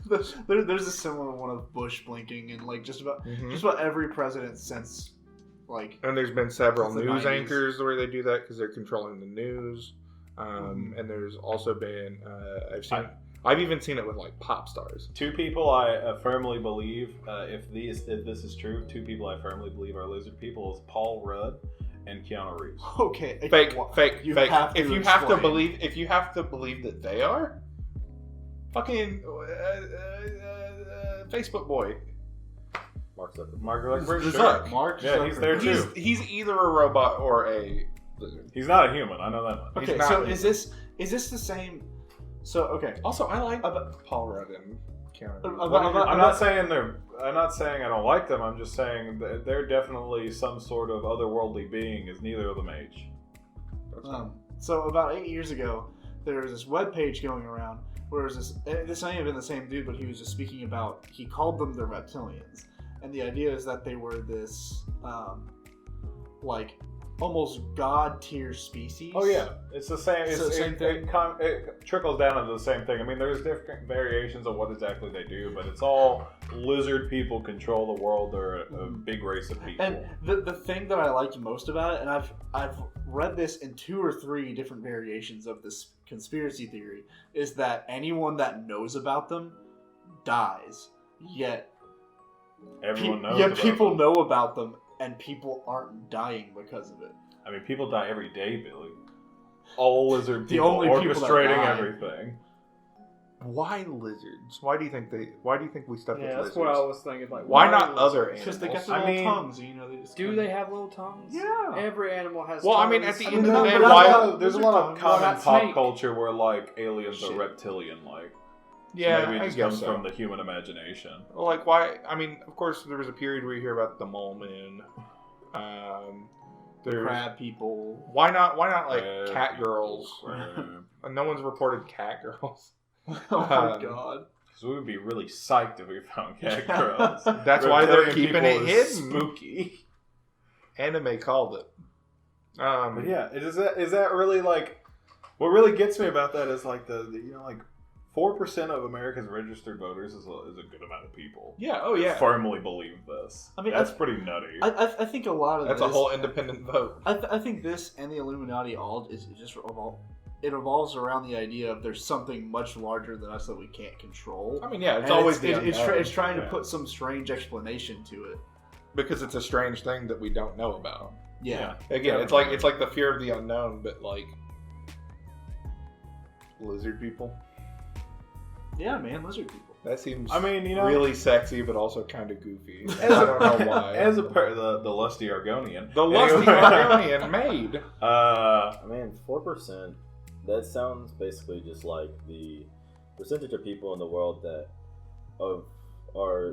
There's a similar one of Bush blinking, and like just about every president since like. And there's been several the news 90s. anchors where they do that because they're controlling the news. And there's also been I've even seen it with like pop stars. Two people I firmly believe, if this is true, two people I firmly believe are lizard people is Paul Rudd and Keanu Reeves. Okay, Fake. If you have to explain. believe that they are, fucking Facebook boy. Mark Zuckerberg. Mark Zuckerberg. Zuck. Mark Yeah, he's there too. He's either a robot or a lizard. He's not a human. I know that much. Okay, not so me. is this the same? So okay, Also, I like Paul Rudd and Keanu Reeves. I'm not saying I don't like them. I'm just saying that they're definitely some sort of otherworldly being, as neither of them age. So about 8 years ago, there was this web page going around where it was this may have been the same dude, but he was just speaking about, he called them the reptilians, and the idea is that they were this like almost god tier species. Oh yeah, it's the same. It's the same thing. It trickles down into the same thing. I mean, there's different variations of what exactly they do, but it's all lizard people control the world. They're a big race of people. And the thing that I liked most about it, and I've read this in 2 or 3 different variations of this conspiracy theory, is that anyone that knows about them dies. Yet Everyone knows. Yet about people them. know about them, and people aren't dying because of it. I mean, people die every day, Billy. All lizard The people only people that orchestrating die. everything. Why lizards? Why do you think we stuck with Yeah, lizards? that's what I was thinking. Like, Why not lizards? other Because they got animals? their I little mean, tongues, you know. They just Do they have little tongues? Yeah. Every animal has. Well, I mean, tongues. at the end of the no, day, but why? There's a lot of common not pop snake. culture where like aliens Shit. are reptilian-like. Yeah, Maybe it I just guess comes so. from the human imagination. Well, like why? I mean, of course, there was a period where you hear about the mole man. There's crab people. why not like Crab cat people, girls? crab. No one's reported cat girls. Oh my Um, god. So we would be really psyched if we found cat girls. That's why they're Reptilian keeping people it is hidden. Spooky. Anime called it. But yeah, is that really like what really gets me about that is like the you know like 4% of America's registered voters is a good amount of people. Yeah. Oh yeah. Firmly believe this. I mean, that's pretty nutty. I think a lot of That's this, a whole independent vote. I think this and the Illuminati all is just it revolves around the idea of there's something much larger than us that we can't control. I mean, yeah, it's And always it's trying to Yeah. put some strange explanation to it. because it's a strange thing that we don't know about. Yeah. Again, it's like the fear of the unknown, but like lizard people. Yeah, man, lizard people. That seems I mean, you know, really sexy, but also kind of goofy. as I don't know why. As the lusty Argonian. The lusty Argonian maid. I mean, 4%. That sounds basically just like the percentage of people in the world that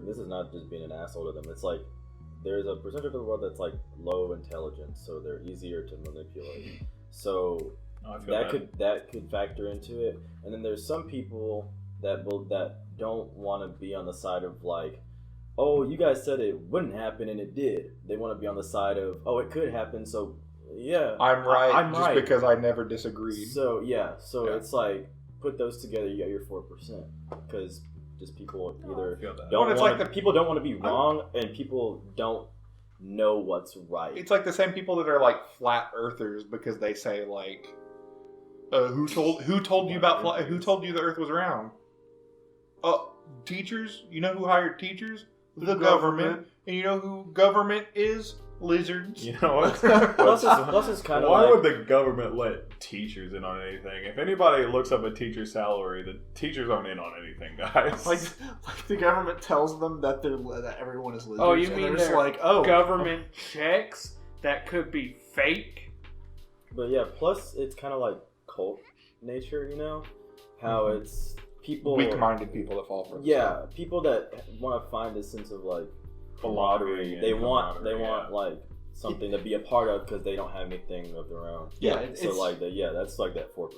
this is not just being an asshole to them. It's like there's a percentage of the world that's like low intelligence, so they're easier to manipulate. So Oh, I feel that could factor into it. And then there's some people that don't want to be on the side of like, oh, you guys said it wouldn't happen and it did. They want to be on the side of, oh, it could happen, so yeah, I'm right, I'm just right. because I never disagreed. So yeah, Yeah. it's like put those together, you got your 4%. Because Just people either feel that. don't Well, it's want like people don't want to be wrong, and people don't know what's right. It's like the same people that are like flat earthers because they say like, who told you who told you the Earth was round? Teachers. You know who hired teachers? The government. And you know who government is? Lizards. You know what? Plus it's kind of Why like, would the government let teachers in on anything? If anybody looks up a teacher's salary, the teachers aren't in on anything, guys. Like the government tells them that that everyone is lizards. Oh, you and mean they're just they're like, government checks that could be fake? But yeah, plus it's kind of like cult nature, you know, how it's people Weak-minded people that fall for it. Yeah, people that want to find a sense of like camaraderie. They want like something to be a part of because they don't have anything of their own. Yeah, so like that's like that 4%.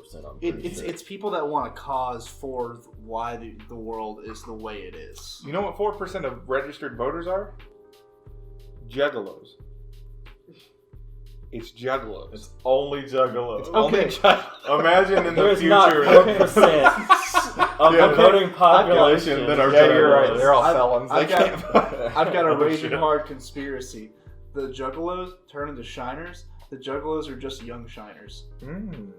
It's people that want a cause for why the world is the way it is. You know what 4% of registered voters are? Juggalos. It's juggalos. It's only juggalos. Okay. Imagine in the There's future. not 4% of the voting population that are Yeah, you're right. juggalos. They're all felons. They I've got- can't vote. I've got a Oh, raging shit. hard conspiracy. The Juggalos turn into Shiners. The Juggalos are just young Shiners. And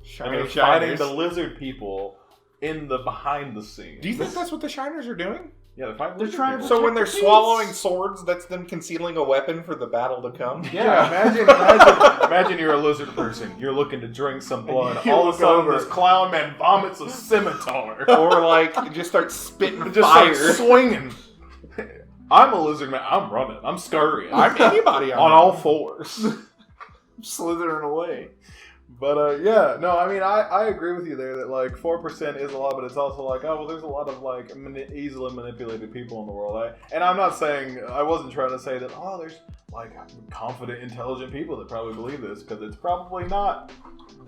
Shiny they're fighting Shiners. the lizard people in the behind the scenes. Do you think that's what the Shiners are doing? Yeah, they're fighting. They're lizard trying to- people. So when they're Please. swallowing swords, that's them concealing a weapon for the battle to come? Yeah, imagine you're a lizard person. You're looking to drink some blood. You All of a look sudden, over. this clown man vomits a scimitar. Or like just start spitting just fire. start swinging. I'm a lizard man. I'm running. I'm scurrying. I'm anybody on all fours. Slithering away. But yeah, no, I mean, I agree with you there that like 4% is a lot, but it's also like, oh well, there's a lot of like easily manipulated people in the world. And I'm not saying, I wasn't trying to say that there's like confident, intelligent people that probably believe this, because it's probably not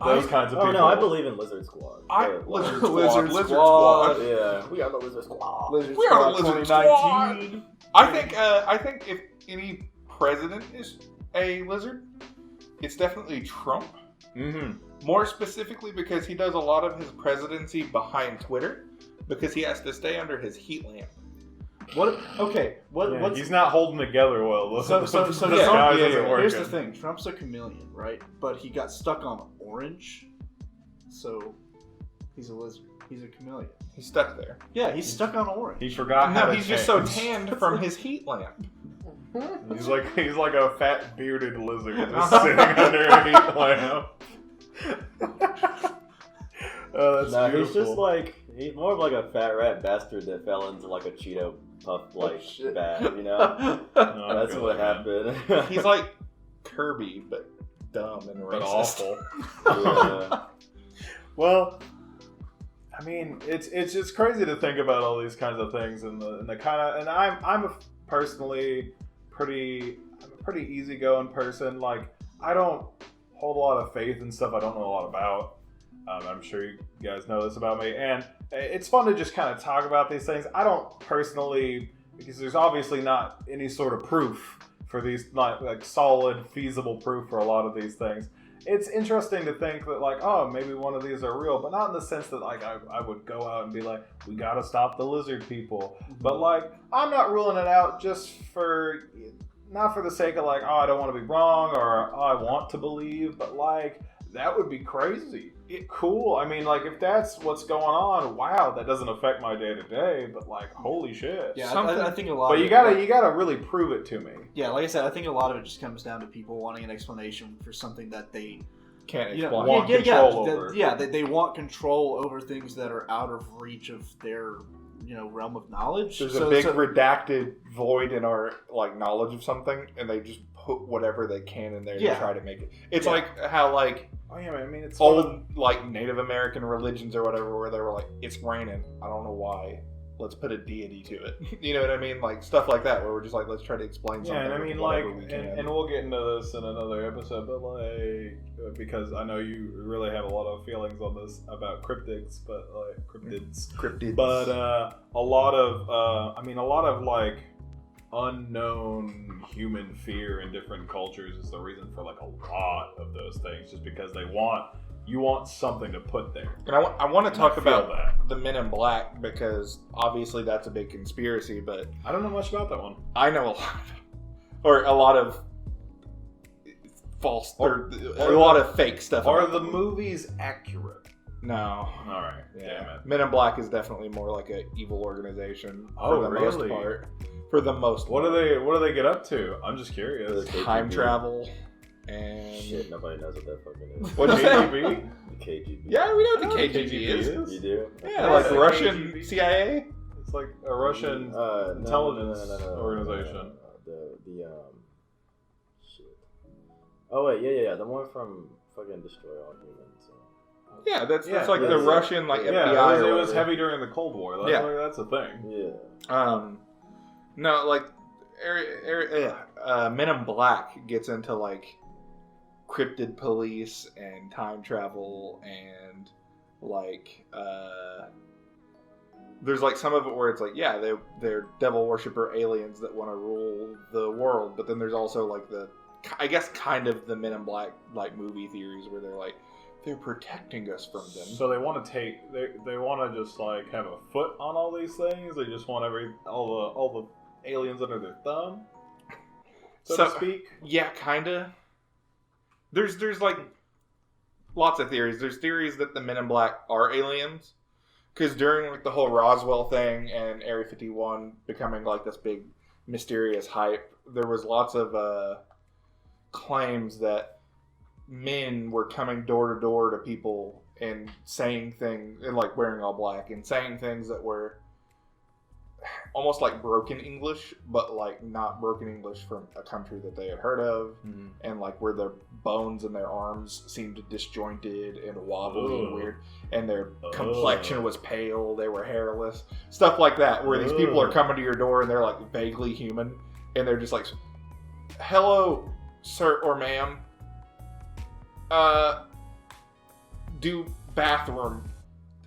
those kinds of people. Oh no, I believe in Lizard Squad. Lizard Lizard Squad. Squad. Yeah, we got the Lizard Squad. Lizard We are Squad the Lizard 2019. I think if any president is a lizard, it's definitely Trump. Mm-hmm. More specifically because he does a lot of his presidency behind Twitter because he has to stay under his heat lamp. What? Okay. What's He's not holding together well. So The Trump, disguise isn't working. here's the thing. Trump's a chameleon, right? But he got stuck on orange, so he's a lizard. He's a chameleon. He's stuck there. Yeah, he's stuck on orange. He forgot how No, to he's just so change. tanned from his heat lamp. He's like a fat bearded lizard just sitting under a heat lamp. Oh, that's Nah, beautiful. he's just like he's more of like a fat rat bastard that fell into like a Cheeto puff like shit. bag, you know? No, I That's feel what that. happened. He's like Kirby, but dumb and But racist. awful. Yeah. Well, I mean, it's just crazy to think about all these kinds of things and the kind of, and I'm a personally pretty easygoing person. Like, I don't hold a lot of faith in stuff I don't know a lot about. I'm sure you guys know this about me, and it's fun to just kind of talk about these things. I don't personally, because there's obviously not any sort of proof for these, not like solid, feasible proof for a lot of these things. It's interesting to think that, like, oh, maybe one of these are real, but not in the sense that, like, I would go out and be like, we gotta stop the lizard people. But, like, I'm not ruling it out just for, not for the sake of, like, oh, I don't want to be wrong, or oh, I want to believe, but, like, that would be crazy. Cool. I mean, like, if that's what's going on, wow, that doesn't affect my day-to-day, but, like, holy shit. Yeah, Something- I think a lot. But of you it, gotta really prove it to me. Yeah, like I said, I think a lot of it just comes down to people wanting an explanation for something that they Can't you know, explain. Want yeah, control yeah, over. yeah. They want control over things that are out of reach of their realm of knowledge. There's a big redacted void in our like knowledge of something, and they just put whatever they can in there Yeah. to try to make it. It's Yeah. like how like Oh, yeah, man, I mean, it's old like Native American religions or whatever, where they were like, it's raining. I don't know why. Let's put a deity to it. You know what I mean? Like stuff like that, where we're just like, let's try to explain something. Yeah, and I with mean, like, whatever we can. and we'll get into this in another episode, but like, because I know you really have a lot of feelings on this about cryptids, but like Cryptids. but a lot of like unknown human fear in different cultures is the reason for like a lot of those things, just because they want You want something to put there. And I want to talk I feel about that. the Men in Black because obviously that's a big conspiracy, but I don't know much about that one. I know a lot of false or a lot of fake stuff. Are about the them. movies accurate? No. All right. Yeah. Damn it. Men in Black is definitely more like an evil organization Oh, for the really? most part. For the most What part. do they get up to? I'm just curious. Time travel and Shit, nobody knows what that fucking is. What'd you say? KGB? The KGB. Yeah, we know what the I know what KGB is. You do? Yeah, like the Russian KGB. CIA. It's like a Russian intelligence organization. Shit. Oh wait, yeah. The one from fucking Destroy All Humans. Yeah, that's Yeah, like the yeah. Russian like Yeah, FBI. it or was whatever. heavy during the Cold War. That's a thing. Yeah. No, like Men in Black gets into like cryptid police and time travel and like there's like some of it where it's like they're devil worshiper aliens that want to rule the world, but then there's also like I guess kind of the Men in Black like movie theories where they're like they're protecting us from them. So they want to they want to just like have a foot on all these things. They just want all the aliens under their thumb, so to speak. Yeah, kinda. There's like lots of theories. There's theories that the Men in Black are aliens, because during like the whole Roswell thing and Area 51 becoming like this big mysterious hype, there was lots of claims that men were coming door to door to people and saying things and like wearing all black and saying things that were almost like broken English, but like not broken English from a country that they had heard of, and like where their bones in their arms seemed disjointed and wobbly and weird, and their complexion was pale, they were hairless, stuff like that, where these people are coming to your door and they're like vaguely human, and they're just like, hello, sir or ma'am, do bathroom,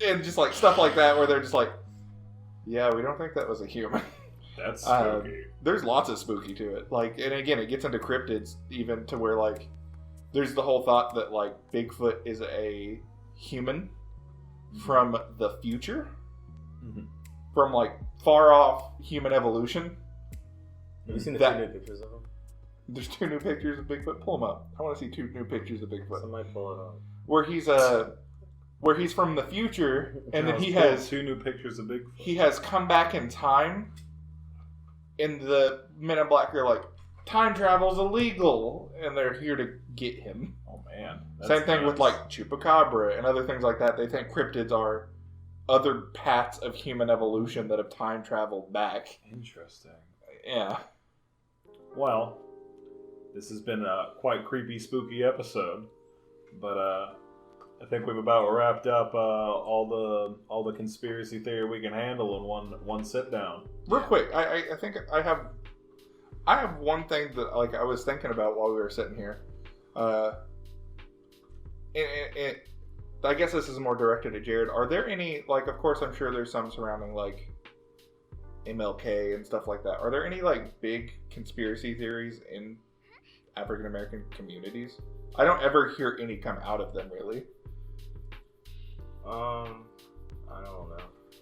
and just like stuff like that, where they're just like, yeah, we don't think that was a human. That's spooky. There's lots of spooky to it. Like, and again, it gets into cryptids even to where like, there's the whole thought that like Bigfoot is a human from the future, from like far off human evolution. Have you seen the 2 new pictures of him? There's 2 new pictures of Bigfoot. Pull them up. I want to see 2 new pictures of Bigfoot. Somebody pull it up. Where he's from the future, and then he has 2 new pictures of Bigfoot. he has come back in time, and the Men in Black are like, time travel's illegal, and they're here to get him. Oh man. Same thing with like Chupacabra and other things like that. They think cryptids are other paths of human evolution that have time traveled back. Interesting. Yeah. Well, this has been a quite creepy, spooky episode, but I think we've about wrapped up all the conspiracy theory we can handle in one sit down. Real quick, I think I have one thing that like I was thinking about while we were sitting here. I guess this is more directed at Jared. Are there any, like, of course I'm sure there's some surrounding like MLK and stuff like that. Are there any like big conspiracy theories in African American communities? I don't ever hear any come out of them really. I don't know.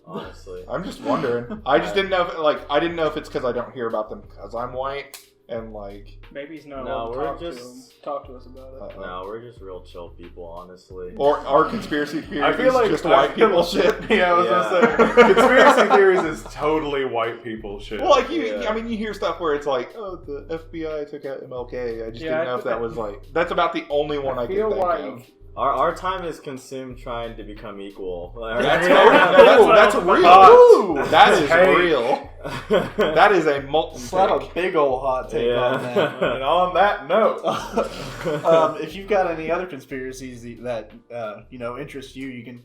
Honestly, I'm just wondering. I just didn't know if, I didn't know if it's because I don't hear about them because I'm white and like. Maybe he's not No, allowed to we're talk to just- him. Talk to us about it. no, we're just real chill people, honestly. Or our conspiracy theories I feel like just white people shit. Yeah, I was gonna say conspiracy theories is totally white people shit. Well, like Yeah. I mean, you hear stuff where it's like, oh, the FBI took out MLK. I just Yeah, didn't know if that was like. That's about the only one I can feel think like of. Our time is consumed trying to become equal. That's, Yeah. that's real. Ooh. That is Hey. real. That is a molten Slap take. a big old hot take on that. And on that note, If you've got any other conspiracies that interest you, you can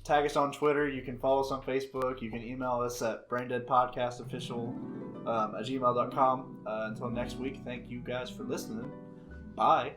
tag us on Twitter. You can follow us on Facebook. You can email us at braindeadpodcastofficial@gmail.com. Until next week, thank you guys for listening. Bye.